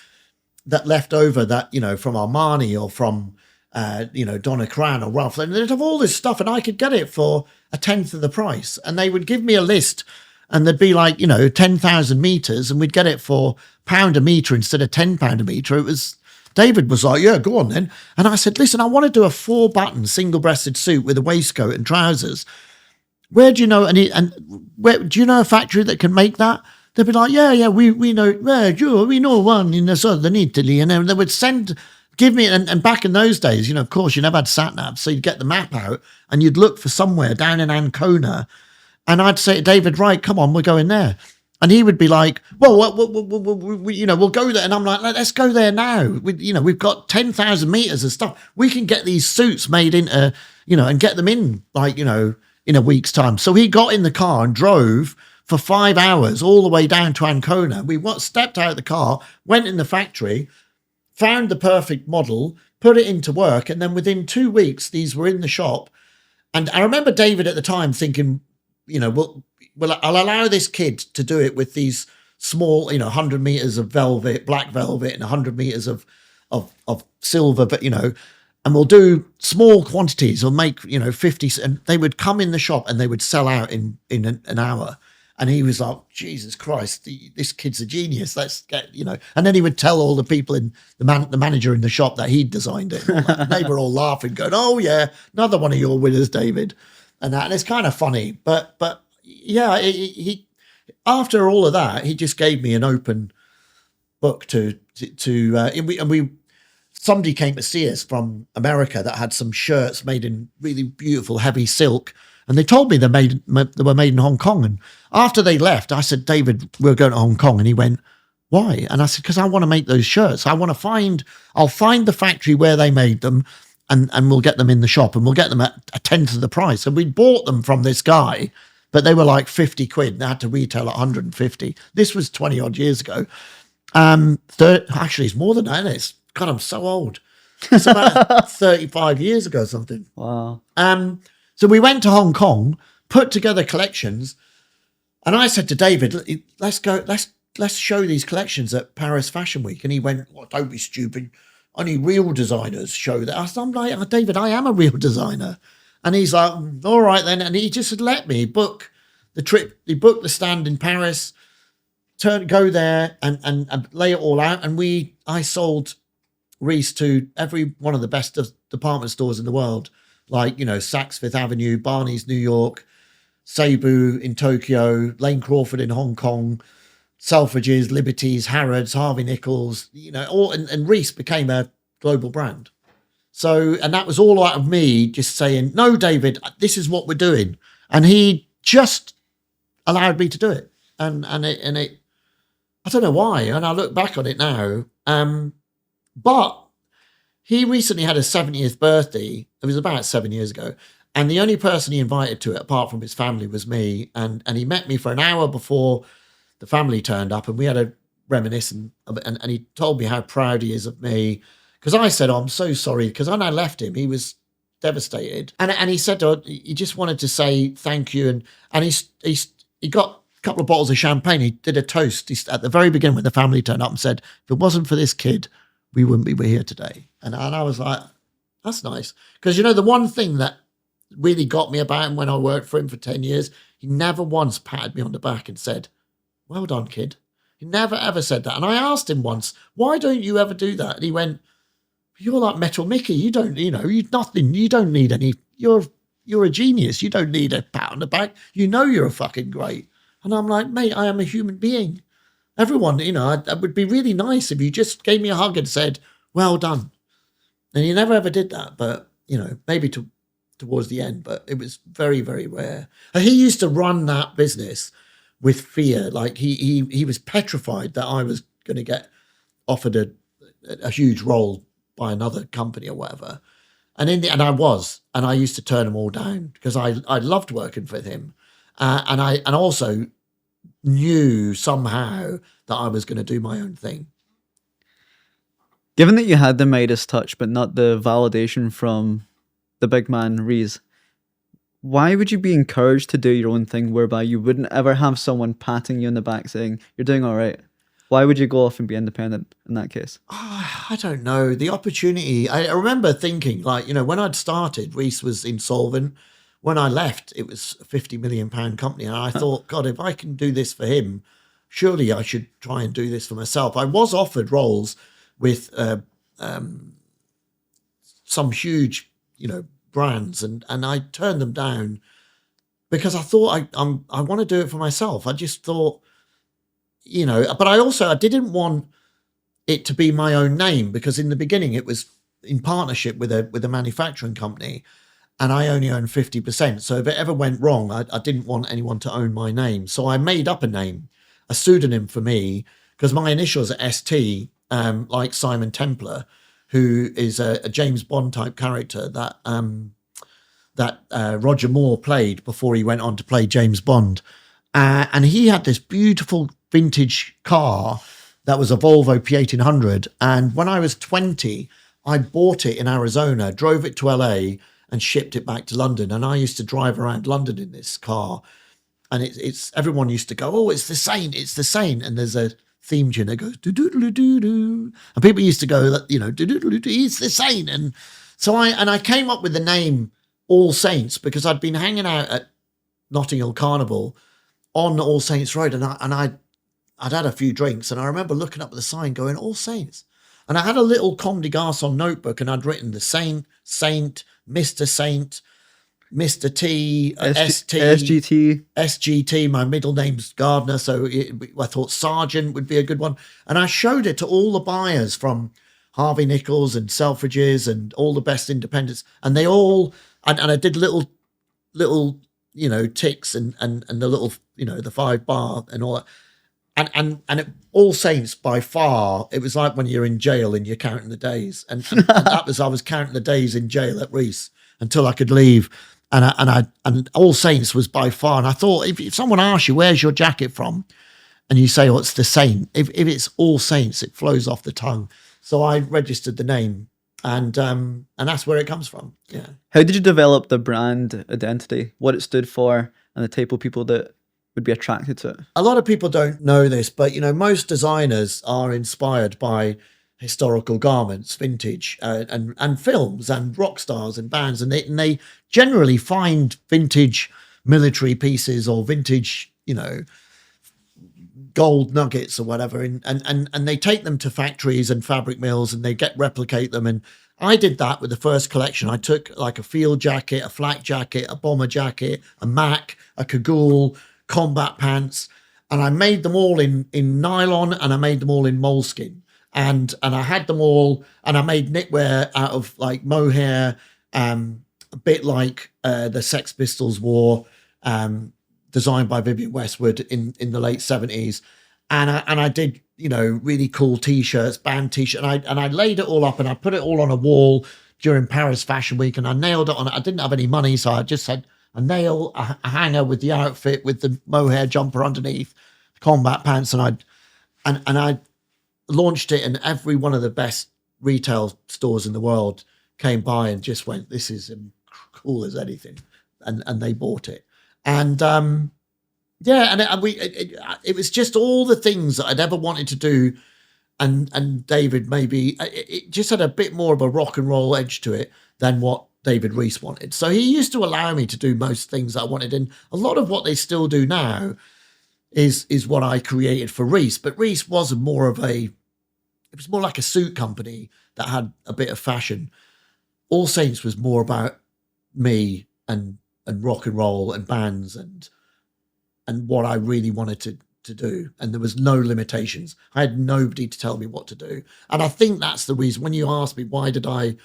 that left over that, from Armani or from, Donna Karan or Ralph. And they'd have all this stuff and I could get it for a tenth of the price. And they would give me a list and there'd be like, 10,000 meters and we'd get it for £1 a meter instead of £10 a meter. David was like, yeah, go on then. And I said, listen, I want to do a 4-button single-breasted suit with a waistcoat and trousers. Where do you know? Where do you know a factory that can make that? They'd be like, yeah, we know, we know one in the southern Italy. And then they would give me, and back in those days, of course, you never had sat-navs. So you'd get the map out and you'd look for somewhere down in Ancona. And I'd say to David, right, come on, we're going there. And he would be like, well, we'll go there. And I'm like, let's go there now. We've got 10,000 meters of stuff. We can get these suits made into, and get them in like, in a week's time. So he got in the car and drove for 5 hours all the way down to Ancona. We stepped out of the car, went in the factory, found the perfect model, put it into work. And then within 2 weeks, these were in the shop. And I remember David at the time thinking, well, I'll allow this kid to do it with these small, 100 meters of velvet, black velvet, and 100 meters of silver, but, and we'll do small quantities or make, 50, and they would come in the shop and they would sell out in an hour. And he was like, Jesus Christ, this kid's a genius. Let's get, and then he would tell all the people in the manager in the shop that he'd designed it. And they were all laughing, going, oh yeah, another one of your winners, David. And it's kind of funny, but yeah, he after all of that, he just gave me an open book somebody came to see us from America that had some shirts made in really beautiful heavy silk, and they told me they were made in Hong Kong. And after they left, I said, David, we're going to Hong Kong, and he went, why? And I said, because I want to make those shirts. I'll find the factory where they made them. And we'll get them in the shop and we'll get them at a tenth of the price. And we bought them from this guy, but they were like 50 quid. They had to retail at 150. This was 20 odd years ago. Actually, it's more than that. Isn't it? God, I'm so old. It's about 35 years ago or something. Wow. So we went to Hong Kong, put together collections. And I said to David, let's show these collections at Paris Fashion Week. And he went, well, don't be stupid. Only real designers show that. I'm like, oh, David, I am a real designer. And he's like, all right then. And he just had let me book the trip. He booked the stand in Paris, go there and lay it all out. And I sold Reiss to every one of the best of department stores in the world, like, Saks Fifth Avenue, Barney's New York, Seibu in Tokyo, Lane Crawford in Hong Kong, Selfridges, Liberties, Harrods, Harvey Nichols, and Reiss became a global brand. So, and that was all out of me just saying, no, David, this is what we're doing. And he just allowed me to do it. And it, I don't know why. And I look back on it now. But he recently had his 70th birthday. It was about 7 years ago. And the only person he invited to it, apart from his family, was me. And he met me for an hour before the family turned up, and we had a reminisce, and he told me how proud he is of me, because I said, oh, I'm so sorry, because when I left him, he was devastated, and he said, oh, he just wanted to say thank you, and he got a couple of bottles of champagne. He did a toast at the very beginning when the family turned up and said, if it wasn't for this kid, we wouldn't be here today. And I was like, that's nice, because the one thing that really got me about him when I worked for him for 10 years, he never once patted me on the back and said, well done, kid. He never, ever said that. And I asked him once, why don't you ever do that? And he went, you're like Metal Mickey. You don't, you're nothing. You don't need any, you're a genius. You don't need a pat on the back. You're a fucking great. And I'm like, mate, I am a human being. Everyone, it would be really nice if you just gave me a hug and said, well done. And he never, ever did that. But, maybe towards the end, but it was very, very rare. And he used to run that business with fear. Like he was petrified that I was going to get offered a huge role by another company or whatever. And and I used to turn them all down because I loved working with him. And I also knew somehow that I was going to do my own thing. Given that you had the Midas touch, but not the validation from the big man Reiss, Why would you be encouraged to do your own thing whereby you wouldn't ever have someone patting you on the back saying, you're doing all right? Why would you go off and be independent in that case? I don't know. The opportunity, I remember thinking, like, when I'd started, Reiss was insolvent. When I left, it was a £50 million company. And I thought, God, if I can do this for him, surely I should try and do this for myself. I was offered roles with some huge, brands, and I turned them down because I thought I want to do it for myself. I just thought, but I didn't want it to be my own name, because in the beginning it was in partnership with a manufacturing company, and I only owned 50%. So if it ever went wrong, I didn't want anyone to own my name. So I made up a name, a pseudonym for me, because my initials are ST, like Simon Templar, who is a James Bond type character that Roger Moore played before he went on to play James Bond. And he had this beautiful vintage car that was a Volvo P1800. And when I was 20, I bought it in Arizona, drove it to LA, and shipped it back to London. And I used to drive around London in this car. And it's everyone used to go, oh, it's the Saint, it's the Saint. And there's a theme tune that goes, do-do-do-do-do. And people used to go, do-do-do-do-do, it's the Saint. And so I came up with the name All Saints because I'd been hanging out at Notting Hill Carnival on All Saints Road, and I'd had a few drinks, and I remember looking up at the sign going, All Saints. And I had a little Comme des Garçons notebook, and I'd written the Saint, Mr. Saint, Mr. T, SGT. SGT. My middle name's Gardner, so I thought Sergeant would be a good one. And I showed it to all the buyers from Harvey Nichols and Selfridges and all the best independents. And they all, and I did little, ticks and the little, the 5 bar and all that. And All Saints, by far, it was like when you're in jail and you're counting the days. And I was counting the days in jail at Reiss until I could leave. And All Saints was by far. And I thought, if someone asks you, where's your jacket from? And you say, oh, it's the Saint. If it's All Saints, it flows off the tongue. So I registered the name, and that's where it comes from. Yeah. How did you develop the brand identity, what it stood for, and the type of people that would be attracted to it? A lot of people don't know this, but most designers are inspired by historical garments, vintage, and films, and rock stars and bands, and they generally find vintage military pieces or vintage, gold nuggets or whatever, and they take them to factories and fabric mills, and they replicate them. And I did that with the first collection. I took like a field jacket, a flak jacket, a bomber jacket, a Mac, a Cagoule, combat pants, and I made them all in nylon, and I made them all in moleskin, and I had them all, and I made knitwear out of like mohair, a bit like the Sex Pistols wore, designed by Vivienne Westwood in the late 70s, and I did really cool t-shirts, band t-shirt, and I laid it all up, and I put it all on a wall during Paris Fashion Week, and I nailed it on. I didn't have any money, so I just had a nail, a hanger with the outfit, with the mohair jumper underneath, combat pants, and I launched it, and every one of the best retail stores in the world came by and just went, this is cool as anything, and they bought it. And it was just all the things that I'd ever wanted to do, and David, maybe it just had a bit more of a rock and roll edge to it than what David Reiss wanted. So he used to allow me to do most things I wanted, and a lot of what they still do now is what I created for Reiss. But Reiss was more like a suit company that had a bit of fashion. All Saints was more about me and rock and roll and bands and what I really wanted to do. And there was no limitations. I had nobody to tell me what to do. And I think that's the reason, when you ask me, why did I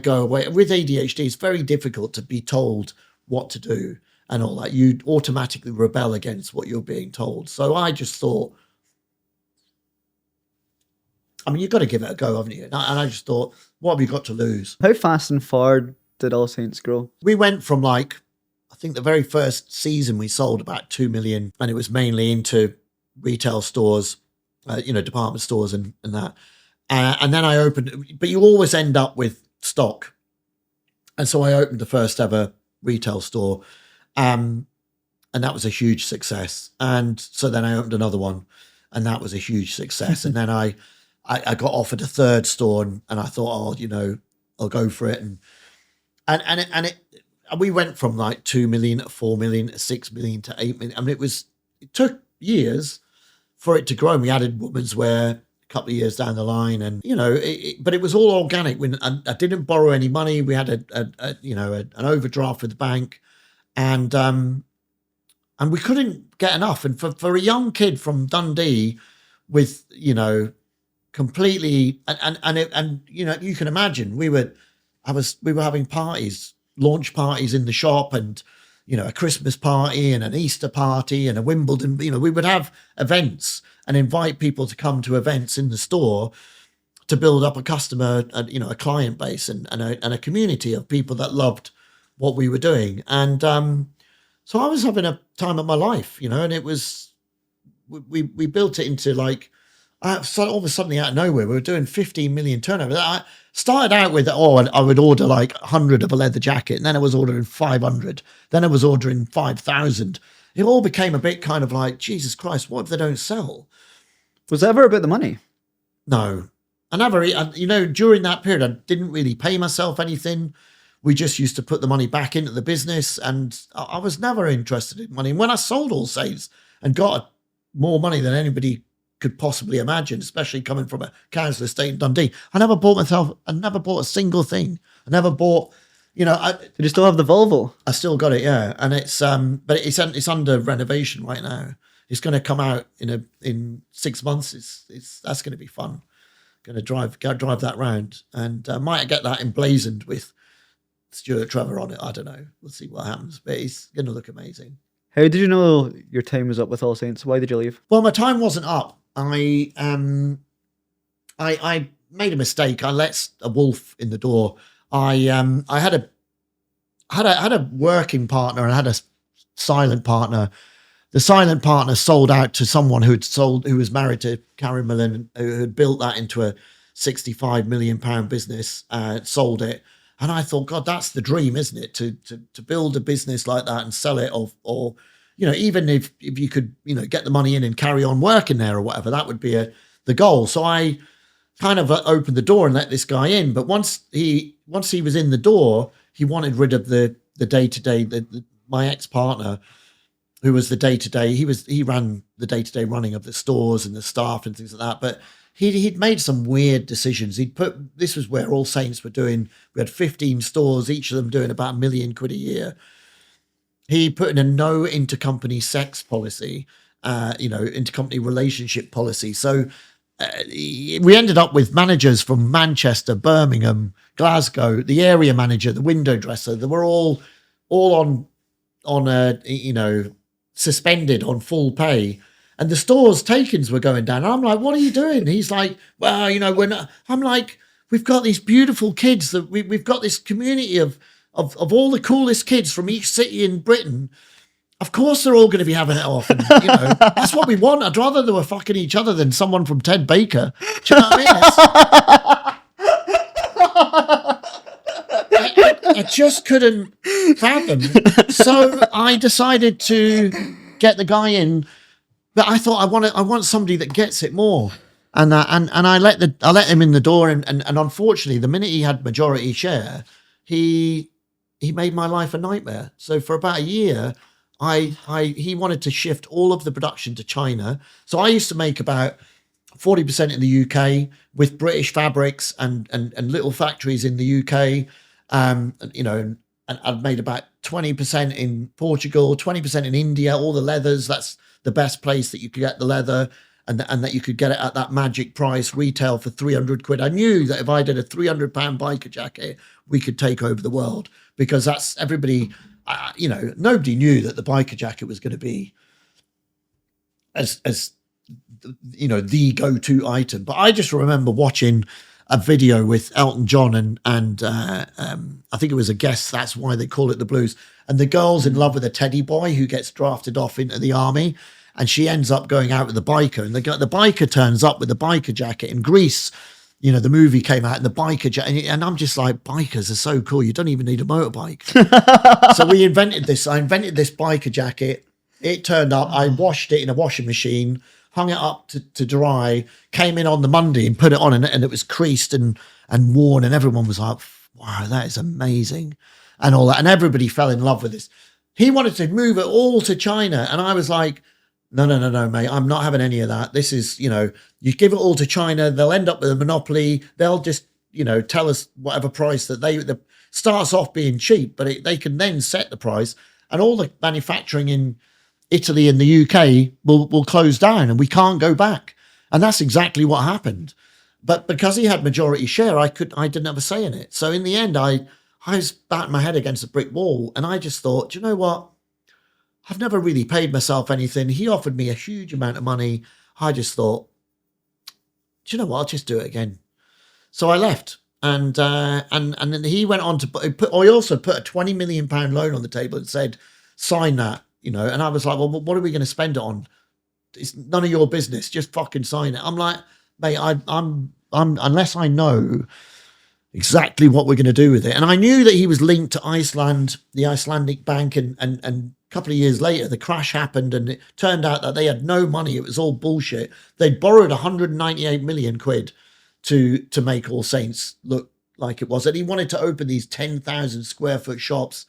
go away? With ADHD, it's very difficult to be told what to do and all that. You automatically rebel against what you're being told. So I just thought, you've got to give it a go, haven't you? And I just thought, what have you got to lose? How fast and far did All Saints grow? We went from I think the very first season we sold about 2 million, and it was mainly into retail stores, department stores and that. And then I opened, but you always end up with stock. And so I opened the first ever retail store. And that was a huge success. And so then I opened another one, and that was a huge success. And then I got offered a third store, and I thought, I'll go for it. And we went from like 2 million to 4 million to 6 million to 8 million. I mean, it took years for it to grow. And we added women's wear a couple of years down the line, and but it was all organic. When I didn't borrow any money, we had an overdraft with the bank, and we couldn't get enough. And for a young kid from Dundee, with completely and you can imagine we were having parties, launch parties in the shop, and a Christmas party and an Easter party and a Wimbledon. We would have events and invite people to come to events in the store to build up a customer, a client base and a community of people that loved what we were doing. And so I was having a time of my life, and it was we built it into like. So all of a sudden, out of nowhere, we were doing 15 million turnover. I started out with, I would order like 100 of a leather jacket, and then I was ordering 500. Then I was ordering 5,000. It all became a bit kind of like, Jesus Christ, what if they don't sell? Was it ever about the money? No. I never, during that period, I didn't really pay myself anything. We just used to put the money back into the business, and I was never interested in money. And when I sold AllSaints and got more money than anybody could possibly imagine, especially coming from a council estate in Dundee, I never bought a single thing. I never bought, Did you still have the Volvo? I still got it, yeah. And it's but it's under renovation right now. It's going to come out in 6 months. It's that's going to be fun. Going to drive that round, and might get that emblazoned with Stuart Trevor on it. I don't know. We'll see what happens, but it's going to look amazing. How did you know your time was up with AllSaints? Why did you leave? Well, my time wasn't up. I made a mistake. I let a wolf in the door. I had a working partner and I had a silent partner. The silent partner sold out to someone who was married to Karen Millen, who had built that into a £65 million business, sold it. And I thought, God, that's the dream, isn't it? To build a business like that and sell it, or even if you could, get the money in and carry on working there or whatever, that would be the goal. So I kind of opened the door and let this guy in. But once he was in the door, he wanted rid of the day-to-day, my ex-partner, who was the day-to-day, he ran the day-to-day running of the stores and the staff and things like that. But he'd made some weird decisions. This was where AllSaints were doing, we had 15 stores, each of them doing about £1 million a year. He put in a no intercompany sex policy, intercompany relationship policy. So we ended up with managers from Manchester, Birmingham, Glasgow, the area manager, the window dresser. They were all on suspended on full pay. And the store's takings were going down. And I'm like, what are you doing? He's like, well, we're not. I'm like, we've got these beautiful kids that we've got this community of all the coolest kids from each city in Britain. Of course, they're all going to be having it off. And, that's what we want. I'd rather they were fucking each other than someone from Ted Baker. Do you know what I mean? I just couldn't fathom. So I decided to get the guy in. But I thought I want somebody that gets it more, and I let him in the door, and unfortunately, the minute he had majority share, he made my life a nightmare. So for about a year, he wanted to shift all of the production to China. So I used to make about 40% in the UK with British fabrics and little factories in the UK, and I'd made about 20% in Portugal, 20% in India, all the leathers. That's the best place that you could get the leather, and that you could get it at that magic price, retail for £300. I knew that if I did a £300 biker jacket, we could take over the world, because that's everybody, nobody knew that the biker jacket was going to be as the go-to item. But I just remember watching a video with Elton John and I think it was a Guess That's Why They Call It the Blues. And the girl's in love with a teddy boy who gets drafted off into the army. And she ends up going out with the biker. And the biker turns up with a biker jacket in Greece. you know, the movie came out and the biker jacket, and I'm just like, bikers are so cool. You don't even need a motorbike. So we invented this. I invented this biker jacket. It turned up. I washed it in a washing machine, hung it up to dry, came in on the Monday and put it on, and it was creased and worn, and everyone was like, wow, that is amazing, and all that. And everybody fell in love with this. He wanted to move it all to China, and I was like, no, mate, I'm not having any of that. This is, you know, you give it all to China, they'll end up with a monopoly. They'll just, you know, tell us whatever price that the starts off being cheap, but they can then set the price, and all the manufacturing in Italy and the UK will close down, and we can't go back. And that's exactly what happened. But because he had majority share, I didn't have a say in it. So in the end, I was batting my head against a brick wall, and I just thought, do you know what? I've never really paid myself anything. He offered me a huge amount of money. I just thought, do you know what? I'll just do it again. So I left, and then he went on to put. I also put a £20 million loan on the table and said, sign that, you know. And I was like, well, what are we going to spend it on? It's none of your business. Just fucking sign it. I'm like, mate, I'm unless I know exactly what we're going to do with it. And I knew that he was linked to Iceland, the Icelandic bank, and a couple of years later, the crash happened, and it turned out that they had no money. It was all bullshit. They'd borrowed 198 million quid to make AllSaints look like it was. And he wanted to open these 10,000 square foot shops.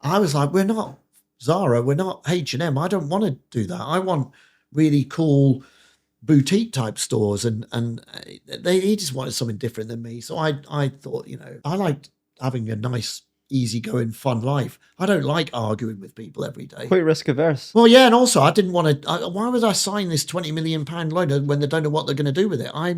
I was like, we're not Zara, we're not H&M. I don't want to do that. I want really cool boutique type stores, and he just wanted something different than me. So I thought, you know, I liked having a nice, easygoing, fun life. I don't like arguing with people every day. Quite risk averse. Well, yeah, and also I didn't want to. Why would I sign this £20 million loan when they don't know what they're going to do with it? I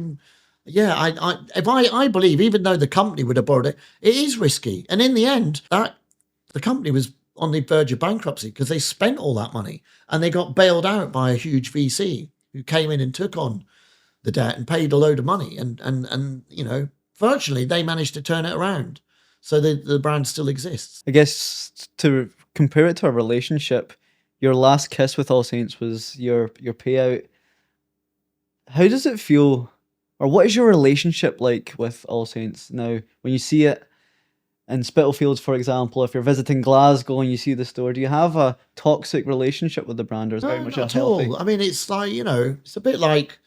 believe, even though the company would have borrowed it, it is risky. And in the end, the company was on the verge of bankruptcy because they spent all that money, and they got bailed out by a huge VC who came in and took on the debt and paid a load of money. And you know, virtually they managed to turn it around. So the brand still exists. I guess to compare it to a relationship, your last kiss with AllSaints was your payout. How does it feel, or what is your relationship like with AllSaints now? When you see it in Spitalfields, for example, if you're visiting Glasgow and you see the store, do you have a toxic relationship with the brand, or is it very much a healthy? I mean, it's like, you know, it's a bit like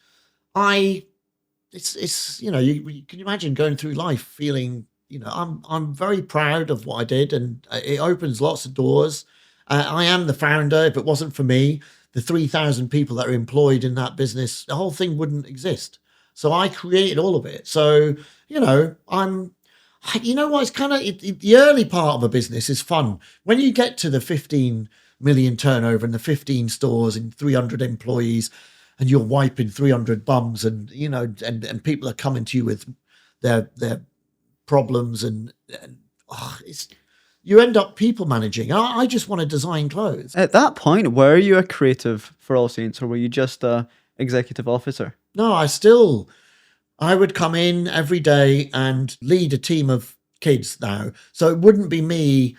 it's you know, you can you imagine going through life feeling, you know, I'm very proud of what I did, and it opens lots of doors. I am the founder. If it wasn't for me, the 3,000 people that are employed in that business, the whole thing wouldn't exist. So I created all of it. So, you know, you know what, it's kind of, the early part of a business is fun. When you get to the 15 million turnover and the 15 stores and 300 employees, and you're wiping 300 bums, and, you know, and people are coming to you with their problems, and you end up people managing. I just want to design clothes. At that point, were you a creative for AllSaints, or were you just a executive officer? No, I would come in every day and lead a team of kids now. So it wouldn't be me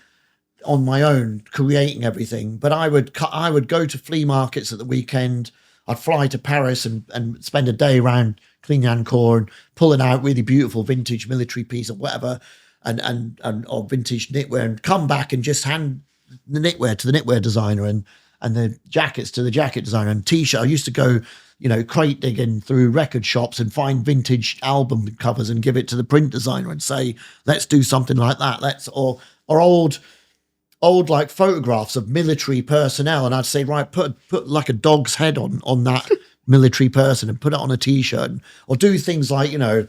on my own creating everything, but I would go to flea markets at the weekend. I'd fly to Paris and spend a day around Clignancourt and pulling out really beautiful vintage military piece or whatever, and or vintage knitwear, and come back and just hand the knitwear to the knitwear designer, and the jackets to the jacket designer, and t-shirt. I used to go, you know, crate digging through record shops and find vintage album covers and give it to the print designer and say, let's do something like that. Or old like photographs of military personnel, and I'd say, right, put like a dog's head on that military person and put it on a t-shirt, or do things like, you know,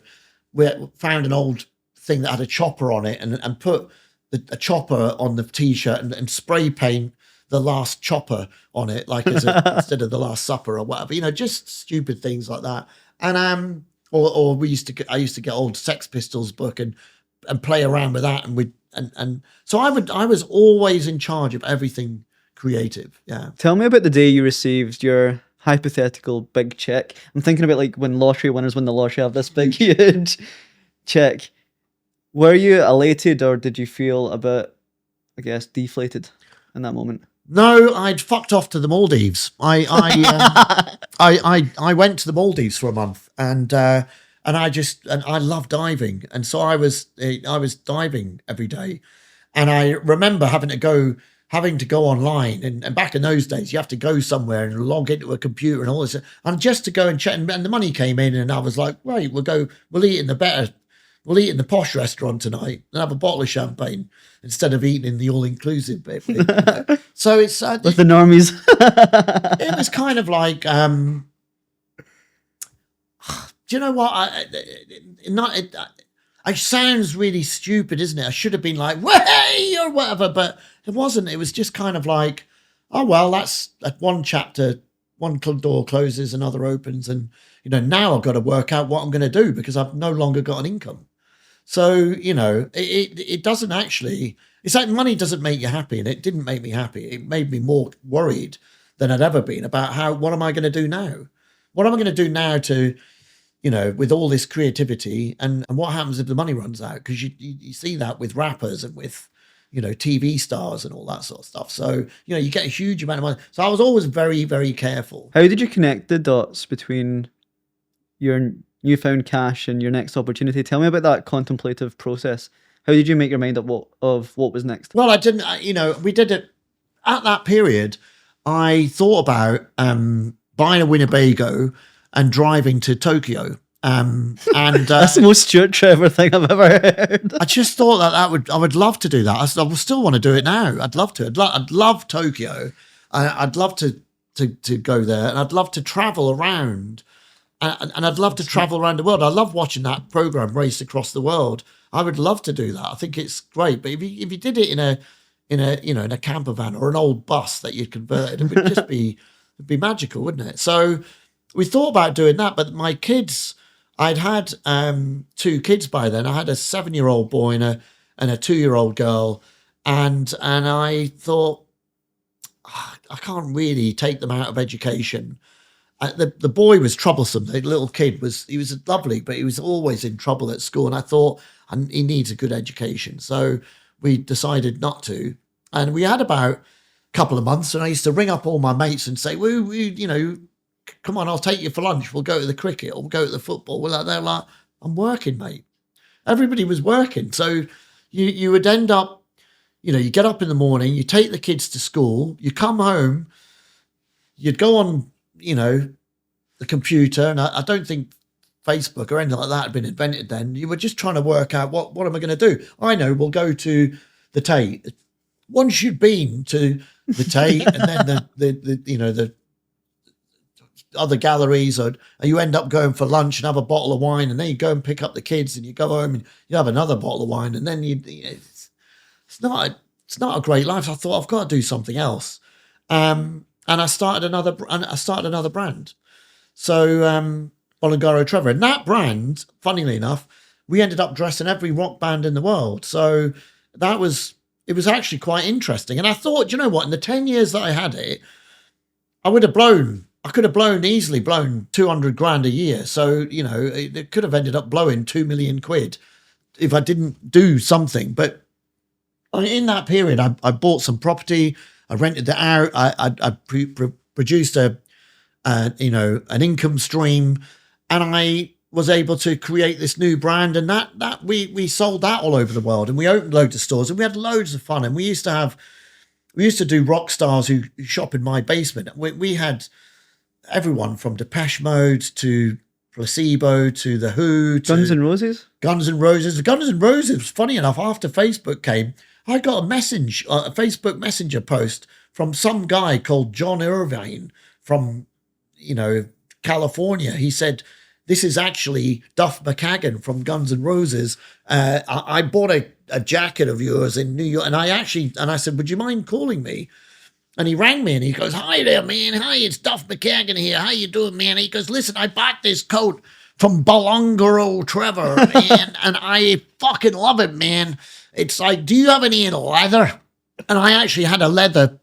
we found an old thing that had a chopper on it, and put a chopper on the t-shirt and spray paint the last chopper on it, like instead of the Last Supper or whatever, you know, just stupid things like that. And or I used to get old Sex Pistols book and play around with that, and so I was always in charge of everything creative. Yeah. Tell me about the day you received your hypothetical big check. I'm thinking about like when lottery winners win the lottery have this big huge check. Were you elated, or did you feel a bit, I guess, deflated in that moment? No, I'd fucked off to the Maldives. I went to the Maldives for a month, and And I love diving. And so I was diving every day. And I remember having to go online. And back in those days, you have to go somewhere and log into a computer and all this. And just to go and check, and the money came in, and I was like, right, we'll eat in the posh restaurant tonight and have a bottle of champagne instead of eating in the all-inclusive bit. So it's with the normies. It was kind of like, do you know what? It sounds really stupid, isn't it? I should have been like, way or whatever, but it wasn't. It was just kind of like, oh, well, that's at one chapter, one door closes, another opens. And, now I've got to work out what I'm going to do because I've no longer got an income. So, it doesn't actually, it's like money doesn't make you happy. And it didn't make me happy. It made me more worried than I'd ever been about what am I going to do now? What am I going to do now to, with all this creativity, and what happens if the money runs out? Because you see that with rappers and with, TV stars and all that sort of stuff. So, you get a huge amount of money. So I was always very, very careful. How did you connect the dots between your newfound cash and your next opportunity? Tell me about that contemplative process. How did you make your mind up of what was next? Well, I didn't, we did it at that period. I thought about buying a Winnebago and driving to Tokyo. And that's the most Stuart Trevor thing I've ever heard. I just thought I would love to do that. I would still want to do it now. I'd love to. I'd love Tokyo. I'd love to go there, and I'd love to travel around, and I'd love to travel around the world. I love watching that program, Reiss Across the World. I would love to do that. I think it's great. But if you did it in a camper van or an old bus that you'd converted, it would just be magical, wouldn't it? So we thought about doing that, but my kids, I'd had 2 kids by then. I had a 7-year-old boy and a 2-year-old girl, and I thought, I can't really take them out of education. The boy was troublesome. The little kid was lovely, but he was always in trouble at school. And I thought, he needs a good education. So we decided not to. And we had about a couple of months, and I used to ring up all my mates and say, come on, I'll take you for lunch. We'll go to the cricket or we'll go to the football. They're like, I'm working, mate. Everybody was working. So you would end up, you get up in the morning, you take the kids to school, you come home, you'd go on, the computer. And I don't think Facebook or anything like that had been invented then. You were just trying to work out what am I going to do? I know, we'll go to the Tate. Once you've been to the Tate and then the other galleries, or you end up going for lunch and have a bottle of wine, and then you go and pick up the kids and you go home and you have another bottle of wine, and then it's not a great life. I thought, I've got to do something else. And I started another brand. So Stuart Trevor. And that brand, funnily enough, we ended up dressing every rock band in the world. So it was actually quite interesting. And I thought, you know what, in the 10 years that I had it, I could have easily blown 200 grand a year. So, it could have ended up blowing 2 million quid if I didn't do something. But in that period, I bought some property, I rented it out, I produced an income stream, and I was able to create this new brand. And that we sold that all over the world, and we opened loads of stores, and we had loads of fun. And we used to do rock stars who shop in my basement. We had everyone from Depeche Mode to Placebo to The Who to Guns N' Roses. Guns N' Roses, funny enough, after Facebook came, I got a Facebook Messenger post from some guy called John Irvine from, California. He said, this is actually Duff McKagan from Guns N' Roses. I bought a jacket of yours in New York. And I said, would you mind calling me? And he rang me and he goes, hi there, man. Hi, it's Duff McKagan here. How you doing, man? He goes, listen, I bought this coat from Stuart Trevor, man, and I fucking love it, man. It's like, do you have any in leather? And I actually had a leather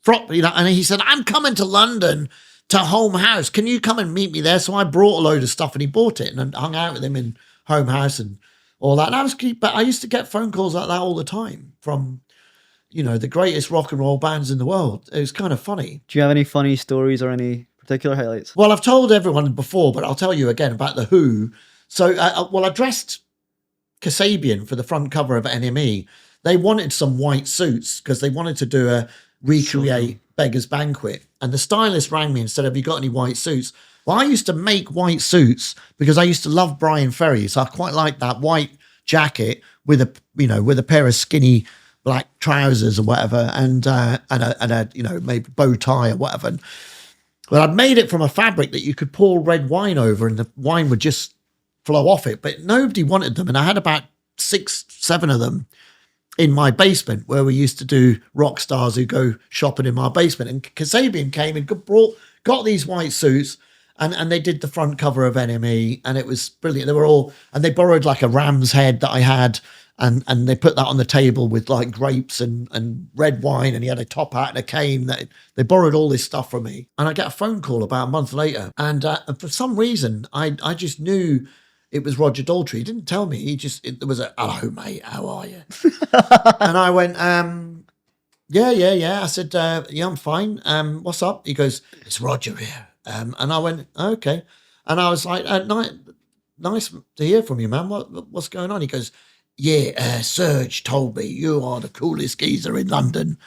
frock, and he said, I'm coming to London to Home House. Can you come and meet me there? So I brought a load of stuff and he bought it and hung out with him in Home House and all that. And I used to get phone calls like that all the time from, the greatest rock and roll bands in the world. It was kind of funny. Do you have any funny stories or any particular highlights? Well, I've told everyone before, but I'll tell you again about The Who. So, I dressed Kasabian for the front cover of NME. They wanted some white suits because they wanted to do a recreate Beggar's Banquet. And the stylist rang me and said, have you got any white suits? Well, I used to make white suits because I used to love Brian Ferry. So I quite like that white jacket with a pair of skinny black trousers or whatever, and a maybe bow tie or whatever. But I'd made it from a fabric that you could pour red wine over and the wine would just flow off it. But nobody wanted them. And I had about 6, 7 of them in my basement where we used to do rock stars who go shopping in my basement. And Kasabian came and got these white suits and they did the front cover of NME and it was brilliant. They borrowed like a ram's head that I had and they put that on the table with like grapes and red wine, and he had a top hat and a cane. They borrowed all this stuff from me. And I get a phone call about a month later, and for some reason I just knew it was Roger Daltrey. He didn't tell me. It was a, hello mate, how are you? And I went, yeah. I said, yeah, I'm fine. What's up? He goes, it's Roger here. And I went, okay. And I was like, nice to hear from you, man. What's going on? He goes, yeah, Serge told me you are the coolest geezer in London,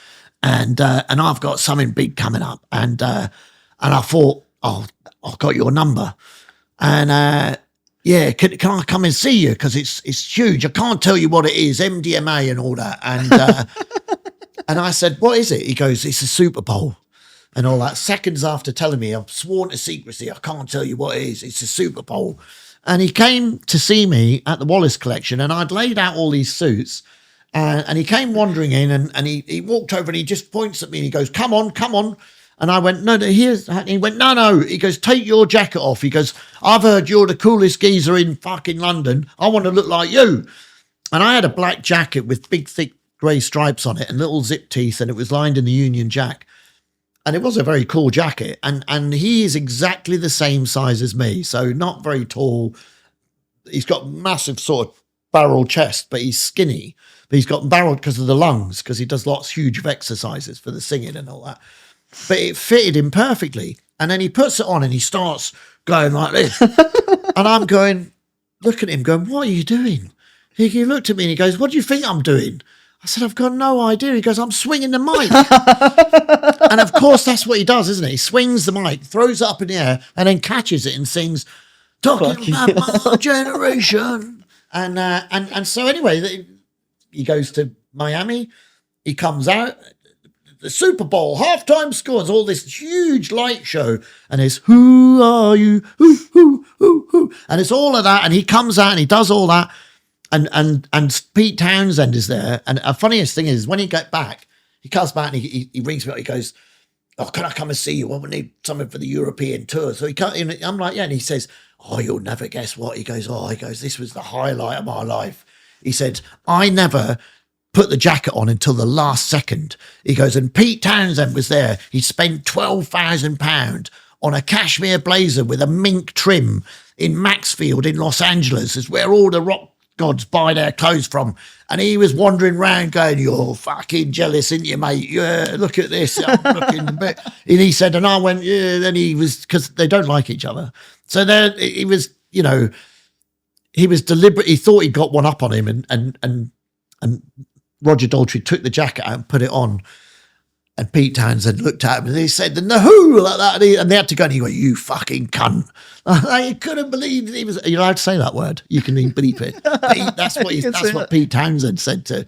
and I've got something big coming up, and I thought, oh, I've got your number, and yeah, can I come and see you? Because it's huge. I can't tell you what it is, MDMA and all that, and and I said, what is it? He goes, it's a Super Bowl. And all that. Seconds after telling me, I'm sworn to secrecy, I can't tell you what it is. It's a Super Bowl. And he came to see me at the Wallace collection, and I'd laid out all these suits. And he came wandering in, and he walked over and he just points at me and he goes, come on. And I went, no, here's, and he went, no. He goes, take your jacket off. He goes, I've heard you're the coolest geezer in fucking London. I want to look like you. And I had a black jacket with big, thick grey stripes on it and little zip teeth, and it was lined in the Union Jack. And it was a very cool jacket. And he is exactly the same size as me. So not very tall. He's got massive sort of barrel chest, but he's skinny. But he's got barrel because of the lungs, because he does huge of exercises for the singing and all that. But it fitted him perfectly. And then he puts it on and he starts going like this. And I'm going, look at him going, what are you doing? He looked at me and he goes, what do you think I'm doing? I said, I've got no idea. He goes, I'm swinging the mic. And of course, that's what he does, isn't it? He swings the mic, throws it up in the air, and then catches it and sings, talking about my generation. And so anyway, he goes to Miami. He comes out. The Super Bowl, halftime scores, all this huge light show. And it's, who are you? Who? And it's all of that. And he comes out and he does all that. And Pete Townsend is there. And the funniest thing is when he got back, he comes back and he rings me up. He goes, oh, can I come and see you? Well, we need something for the European tour. So he comes in, I'm like, yeah. And he says, oh, you'll never guess what. He goes, this was the highlight of my life. He said, I never put the jacket on until the last second. He goes, and Pete Townsend was there. He spent £12,000 on a cashmere blazer with a mink trim in Maxfield in Los Angeles. Is where all the rock gods buy their clothes from. And he was wandering around going, you're fucking jealous, ain't you, mate? Yeah, look at this. I'm looking a bit. And he said, and I went, yeah. Then he was, because they don't like each other. So there he was, he was deliberate. He thought he got one up on him, and Roger Daltrey took the jacket out and put it on. And Pete Townsend looked at him and he said, the Who, like that. And they had to go, and he went, you fucking cunt. I couldn't believe he was, you're allowed to say that word. You can bleep it. That's what Pete Townsend said to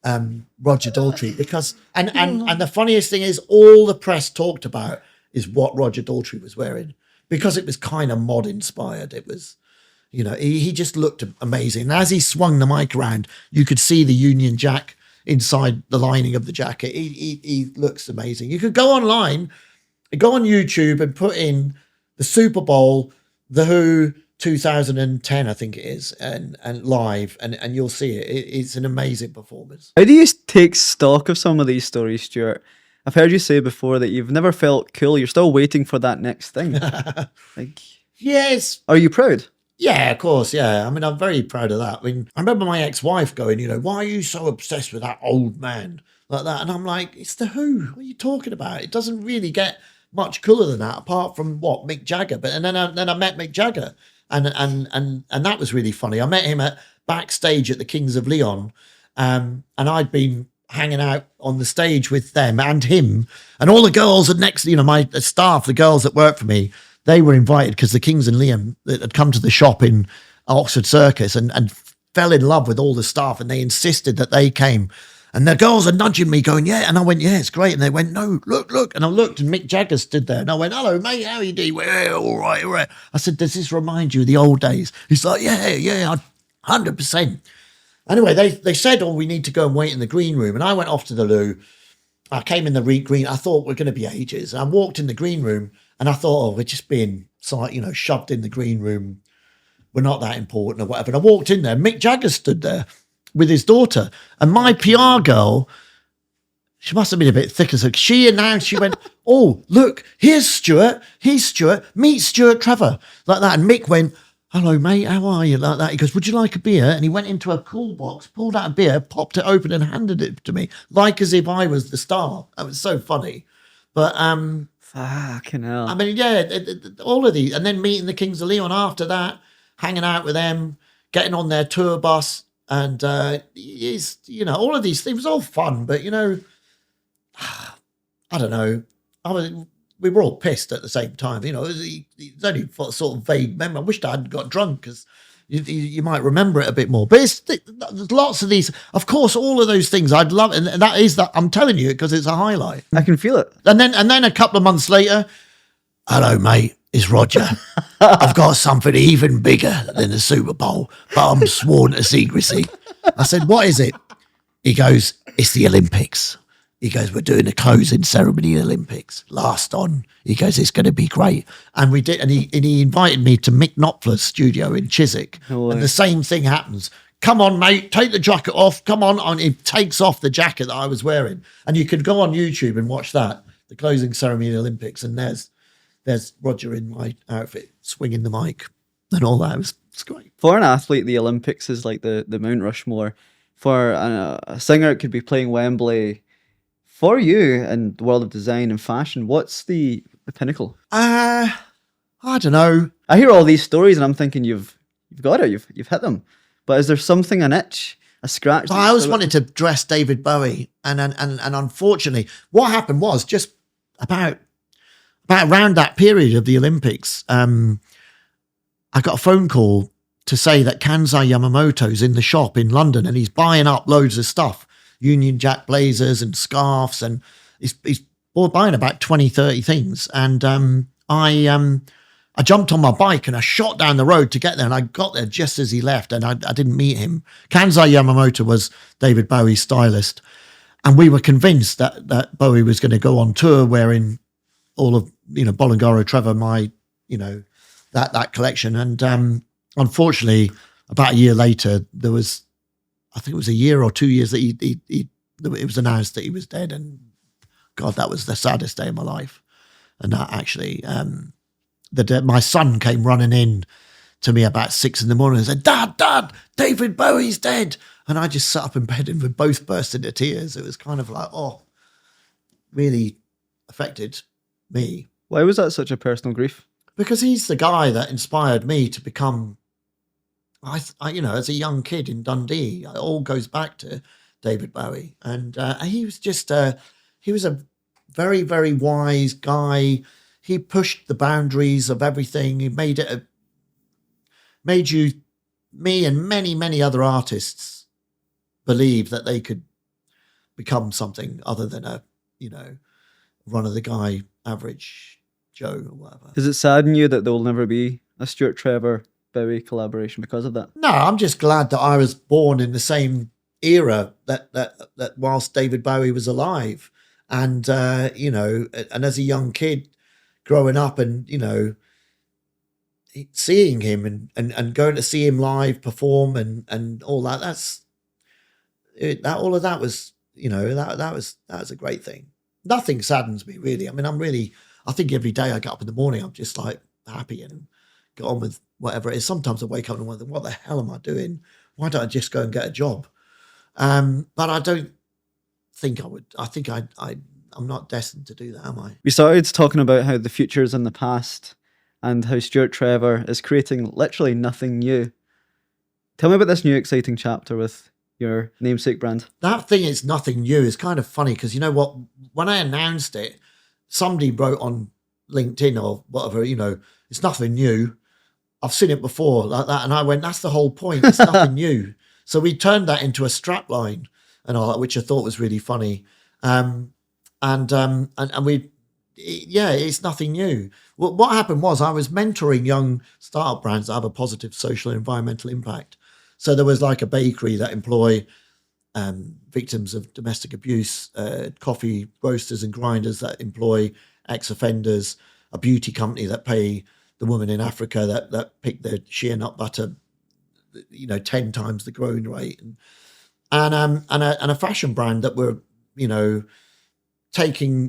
Roger Daltrey. Because, and the funniest thing is, all the press talked about is what Roger Daltrey was wearing, because it was kind of mod inspired. It was, he just looked amazing. And as he swung the mic around, you could see the Union Jack inside the lining of the jacket. He looks amazing. You could go online, go on YouTube and put in the Super Bowl, the Who 2010, I think it is, and live, and you'll see it. It's an amazing performance. How do you take stock of some of these stories, Stuart? I've heard you say before that you've never felt cool. You're still waiting for that next thing. Yes. Are you proud? Yeah, of course, yeah. I mean, I'm very proud of that. I mean, I remember my ex-wife going, why are you so obsessed with that old man like that? And I'm like, it's the Who. What are you talking about? It doesn't really get much cooler than that, apart from Mick Jagger. And then I met Mick Jagger, and that was really funny. I met him at backstage at the Kings of Leon, and I'd been hanging out on the stage with them and him, and all the girls at next, my staff, the girls that work for me, they were invited because the Kings and Leon had come to the shop in Oxford Circus and fell in love with all the staff, and they insisted that they came. And the girls are nudging me, going, yeah. And I went, yeah, it's great. And they went, no, look. And I looked, and Mick Jagger stood there. And I went, hello, mate, how are you doing? Yeah, all right. I said, does this remind you of the old days? He's like, yeah, 100%. Anyway, they said, we need to go and wait in the green room. And I went off to the loo. I came in the green. I thought we're going to be ages. And I walked in the green room, and I thought, we're just being, shoved in the green room. We're not that important or whatever. And I walked in there. Mick Jagger stood there with his daughter, and my PR girl, she must have been a bit thicker. So she announced, she went, oh, look, here's Stuart. He's Stuart. Meet Stuart Trevor. Like that. And Mick went, hello, mate. How are you? Like that. He goes, would you like a beer? And he went into a cool box, pulled out a beer, popped it open and handed it to me, like as if I was the star. That was so funny. But, fucking hell. I mean, yeah, all of these. And then meeting the Kings of Leon after that, hanging out with them, getting on their tour bus. And, all of these things, it was all fun, but, I don't know. We were all pissed at the same time. It was only for a sort of vague memory. I wished I hadn't got drunk, because you might remember it a bit more. But there's lots of these. Of course, all of those things I'd love. And that is that. I'm telling you, because it's a highlight. I can feel it. And then a couple of months later, hello, mate. It's Roger. I've got something even bigger than the Super Bowl, but I'm sworn to secrecy. I said, what is it? He goes, it's the Olympics. He goes, we're doing the closing ceremony of the Olympics. Last on. He goes, it's going to be great. And we did, and he invited me to Mick Knopfler's studio in Chiswick. No way. And the same thing happens. Come on, mate, take the jacket off. Come on. And he takes off the jacket that I was wearing. And you could go on YouTube and watch that, the closing ceremony of the Olympics. And there's Roger in my outfit, swinging the mic and all that. It's great. For an athlete, the Olympics is like the Mount Rushmore. For a singer, it could be playing Wembley. For you in the world of design and fashion, what's the pinnacle? I don't know. I hear all these stories and I'm thinking you've got it, you've hit them. But is there something, an itch, a scratch? I always wanted to dress David Bowie, and unfortunately, what happened was just about around that period of the Olympics, I got a phone call to say that Kansai Yamamoto's in the shop in London, and he's buying up loads of stuff, Union Jack blazers and scarves, and he's buying about 20, 30 things. And I jumped on my bike and I shot down the road to get there, and I got there just as he left, and I didn't meet him. Kansai Yamamoto was David Bowie's stylist, and we were convinced that Bowie was going to go on tour wearing all of, Bolingaro, Trevor, that collection. And unfortunately, about a year later, there was, I think it was a year or 2 years that it was announced that he was dead. And God, that was the saddest day of my life. And that actually, my son came running in to me about 6 a.m. and said, Dad, David Bowie's dead. And I just sat up in bed and we both burst into tears. It was kind of like, really affected me. Why was that such a personal grief? Because he's the guy that inspired me to become, as a young kid in Dundee. It all goes back to David Bowie. And he was just, he was a very, very wise guy. He pushed the boundaries of everything. He made me and many, many other artists believe that they could become something other than a, run-of-the-guy average Joe or whatever. Does it sadden you that there will never be a Stuart Trevor Bowie collaboration because of that? No, I'm just glad that I was born in the same era that whilst David Bowie was alive. And, and as a young kid growing up and, seeing him and going to see him live perform and all that, all of that was, that was a great thing. Nothing saddens me really. I mean, I think every day I get up in the morning, I'm just like happy and get on with whatever it is. Sometimes I wake up and wonder, what the hell am I doing? Why don't I just go and get a job? But I don't think I would. I think I'm not destined to do that, am I? We started talking about how the future is in the past and how Stuart Trevor is creating literally nothing new. Tell me about this new exciting chapter with your namesake brand. That thing is nothing new. It's kind of funny because you know what? When I announced it, somebody wrote on LinkedIn or whatever, it's nothing new. I've seen it before like that. And I went, that's the whole point. It's nothing new. So we turned that into a strap line and all that, which I thought was really funny. And it's nothing new. Well, what happened was I was mentoring young startup brands that have a positive social and environmental impact. So there was like a bakery that employ victims of domestic abuse, coffee roasters and grinders that employ ex-offenders, a beauty company that pay the woman in Africa that picked their shea nut butter, 10 times the growing rate, and a fashion brand that were,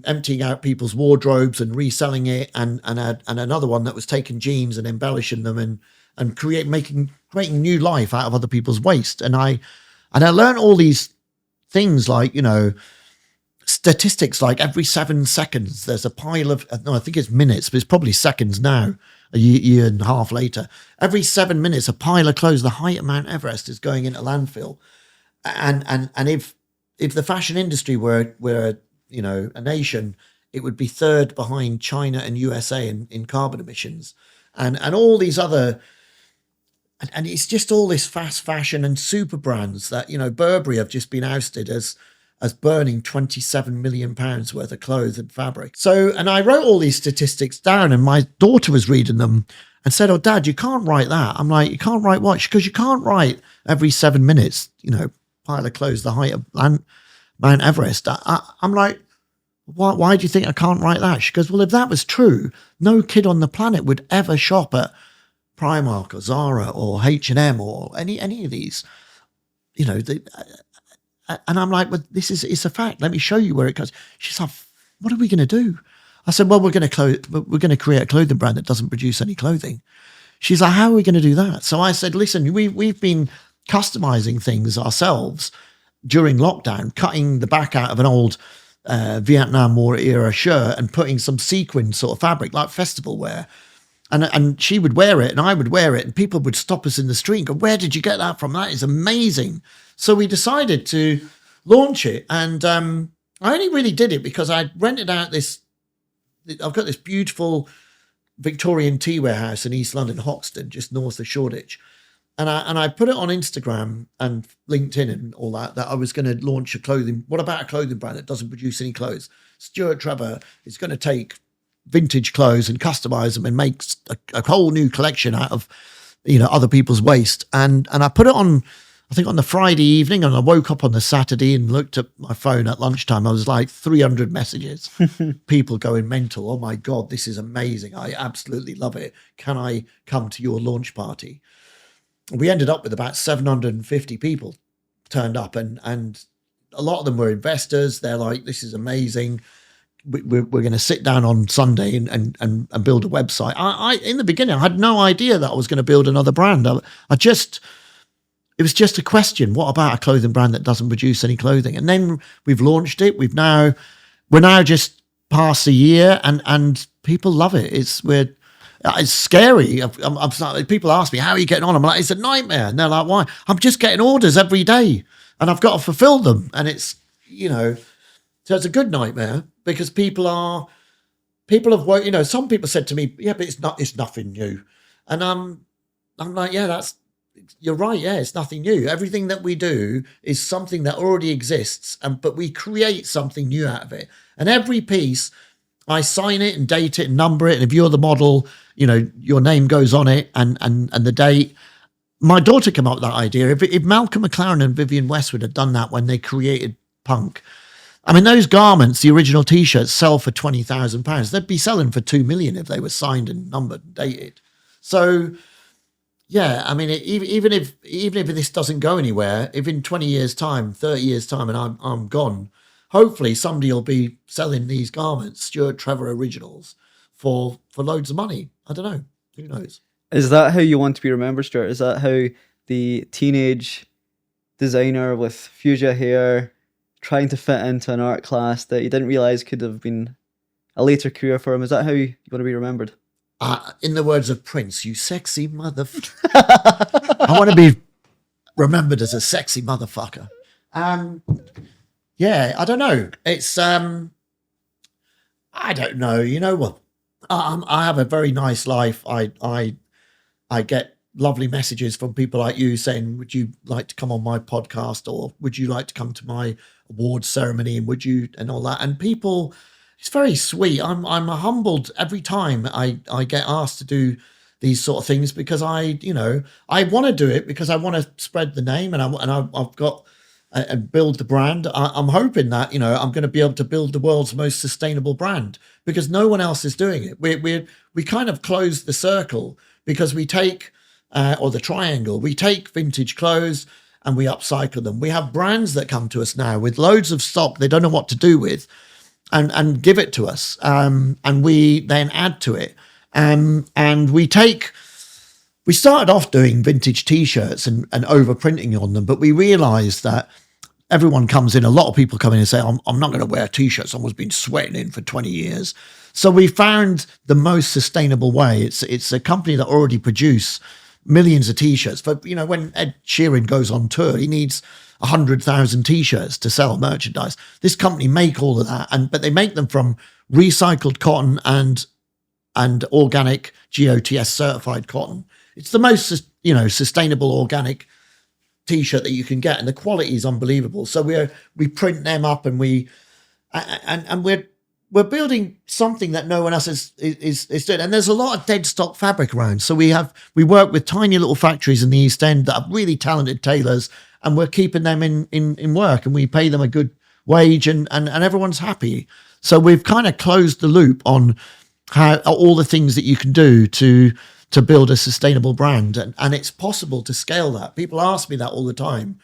emptying out people's wardrobes and reselling it, and another one that was taking jeans and embellishing them and creating new life out of other people's waste. And I learned all these things like, statistics like every 7 seconds there's a pile of, no, I think it's minutes, but it's probably seconds now, a year and a half later. Every 7 minutes a pile of clothes the height of Mount Everest is going into landfill. And if the fashion industry were a nation, it would be third behind China and USA in carbon emissions, and all these other, and it's just all this fast fashion and super brands that, Burberry have just been ousted as burning £27 million worth of clothes and fabric. So, and I wrote all these statistics down, and my daughter was reading them and said, "Oh, Dad, you can't write that." I'm like, "You can't write what?" Because you can't write every 7 minutes, pile of clothes the height of Mount Everest. I'm like, why do you think I can't write that? She goes, "Well, if that was true, no kid on the planet would ever shop at Primark or Zara or H&M or any of these, and I'm like, "Well, it's a fact. Let me show you where it goes." She's like, "What are we going to do?" I said, "Well, we're going to create a clothing brand that doesn't produce any clothing." She's like, "How are we going to do that?" So I said, "Listen, we've been customizing things ourselves during lockdown, cutting the back out of an old Vietnam War era shirt and putting some sequin sort of fabric like festival wear. And she would wear it and I would wear it and people would stop us in the street and go, "Where did you get that from? That is amazing." So we decided to launch it. And I only really did it because I rented out I've got this beautiful Victorian tea warehouse in East London, Hoxton, just north of Shoreditch. And I put it on Instagram and LinkedIn and all that I was going to launch what about a clothing brand that doesn't produce any clothes? Stuart Trevor is going to take vintage clothes and customize them and make a whole new collection out of, other people's waste. And I put it on, I think on the Friday evening, and I woke up on the Saturday and looked at my phone at lunchtime. I was like 300 messages, people going mental. "Oh my God, this is amazing. I absolutely love it. Can I come to your launch party?" We ended up with about 750 people turned up, and a lot of them were investors. They're like, "This is amazing. We're going to sit down on Sunday and build a website." I in the beginning, I had no idea that I was going to build another brand. It was just a question. What about a clothing brand that doesn't produce any clothing? And then we've launched it. We're now just past a year, and people love it. It's scary. People ask me, "How are you getting on?" I'm like, "It's a nightmare." And they're like, "Why?" "I'm just getting orders every day and I've got to fulfill them." And it's, so it's a good nightmare because people have worked, some people said to me, "Yeah, but it's nothing new." And I'm like, "Yeah, you're right. Yeah, it's nothing new. Everything that we do is something that already exists, but we create something new out of it. And every piece, I sign it and date it and number it. And if you're the model, your name goes on it and the date." My daughter came up with that idea. If Malcolm McLaren and Vivienne Westwood had done that when they created punk, I mean, those garments, the original T-shirts, sell for £20,000. They'd be selling for 2 million if they were signed and numbered and dated. So, yeah, I mean, even if this doesn't go anywhere, if in 20 years' time, 30 years' time, and I'm gone, hopefully somebody will be selling these garments, Stuart Trevor originals, for loads of money. I don't know. Who knows? Is that how you want to be remembered, Stuart? Is that how the teenage designer with fuchsia hair trying to fit into an art class that you didn't realize could have been a later career for him? Is that how you want to be remembered? in the words of Prince, you sexy I want to be remembered as a sexy motherfucker. Yeah, I don't know. It's I don't know. You know what? I have a very nice life. I get lovely messages from people like you saying, "Would you like to come on my podcast?" or "Would you like to come to my awards ceremony?" and "Would you?" and all that. And people, it's very sweet. I'm humbled every time I get asked to do these sort of things, because I want to do it because I want to spread the name, and I've got and build the brand. I'm hoping that I'm going to be able to build the world's most sustainable brand, because no one else is doing it. We kind of close the circle, because we take or the triangle. We take vintage clothes and we upcycle them. We have brands that come to us now with loads of stock they don't know what to do with, and give it to us, and we then add to it. And we started off doing vintage T-shirts and overprinting on them, but we realised that everyone comes in, a lot of people come in and say, I'm not going to wear a T-shirt someone's been sweating in for 20 years. So we found the most sustainable way. It's a company that already produce millions of T-shirts. But, when Ed Sheeran goes on tour, he needs 100,000 T-shirts to sell merchandise. This company make all of that, but they make them from recycled cotton and organic GOTS certified cotton. It's the most, sustainable organic T-shirt that you can get, and the quality is unbelievable. So we print them up, and we're building something that no one else is doing. And there's a lot of dead stock fabric around. So we work with tiny little factories in the East End that are really talented tailors, and we're keeping them in work, and we pay them a good wage, and everyone's happy. So we've kind of closed the loop on how all the things that you can do to build a sustainable brand, and it's possible to scale that. People ask me that all the time.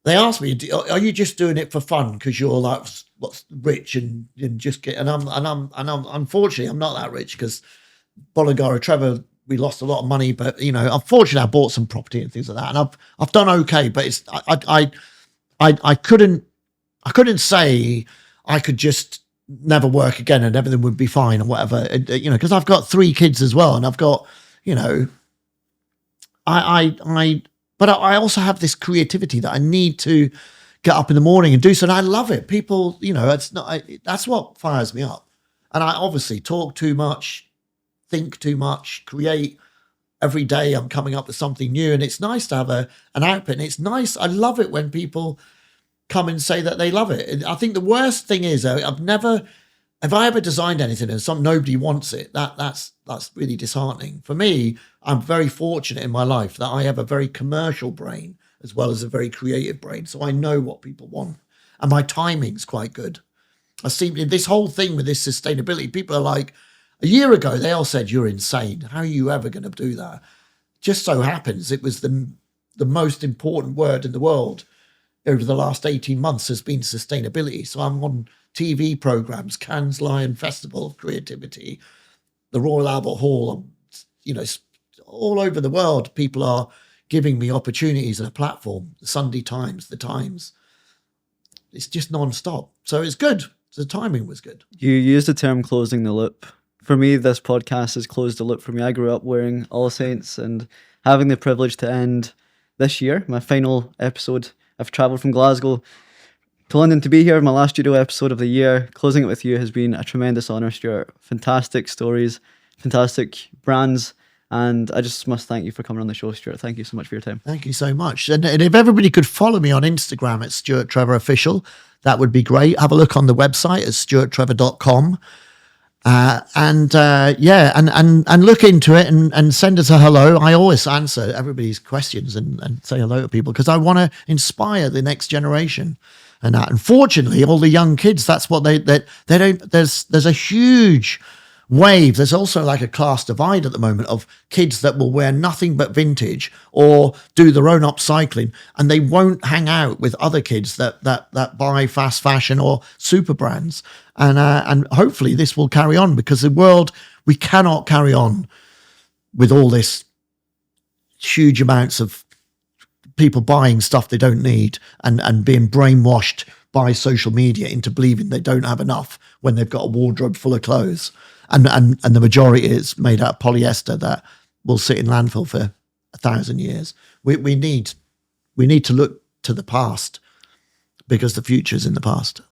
They ask me, "Are you just doing it for fun because you're like what's rich and just get?" And I'm unfortunately I'm not that rich, because Stuart Trevor, we lost a lot of money, but unfortunately I bought some property and things like that, and I've done okay. But it's I couldn't say I could just never work again and everything would be fine or whatever, because I've got 3 kids as well, and I've got but I also have this creativity that I need to get up in the morning and do so, and I love it. People, it's not, that's what fires me up. And I obviously talk too much, think too much, create every day. I'm coming up with something new, and it's nice to have an output. And it's nice. I love it when people come and say that they love it. And I think the worst thing is, if I ever designed anything and nobody wants it, that's really disheartening. For me, I'm very fortunate in my life that I have a very commercial brain as well as a very creative brain. So I know what people want, and my timing's quite good. I see this whole thing with this sustainability. People are like, a year ago, they all said, "You're insane. How are you ever going to do that?" Just so happens it was the most important word in the world over the last 18 months has been sustainability. So I'm on TV programs, Cannes Lion Festival of Creativity, the Royal Albert Hall, all over the world. People are giving me opportunities and a platform. The Sunday Times, the Times. It's just non-stop. So it's good. The timing was good. You used the term closing the loop. For me, this podcast has closed the loop for me. I grew up wearing AllSaints, and having the privilege to end this year, my final episode, I've travelled from Glasgow to London to be here, my last studio episode of the year. Closing it with you has been a tremendous honour, Stuart. Fantastic stories, fantastic brands, and I just must thank you for coming on the show, Stuart. Thank you so much for your time. Thank you so much. And if everybody could follow me on Instagram at Stuart Trevor Official, that would be great. Have a look on the website at stuarttrevor.com. And look into it and send us a hello. I always answer everybody's questions and say hello to people, because I want to inspire the next generation. And that, unfortunately, all the young kids, that's what they don't. There's a huge wave. There's also like a class divide at the moment of kids that will wear nothing but vintage or do their own upcycling, and they won't hang out with other kids that buy fast fashion or super brands. And hopefully this will carry on, because the world, we cannot carry on with all this huge amounts of people buying stuff they don't need and being brainwashed by social media into believing they don't have enough when they've got a wardrobe full of clothes. And the majority is made out of polyester that will sit in landfill for 1,000 years. We need to look to the past because the future is in the past.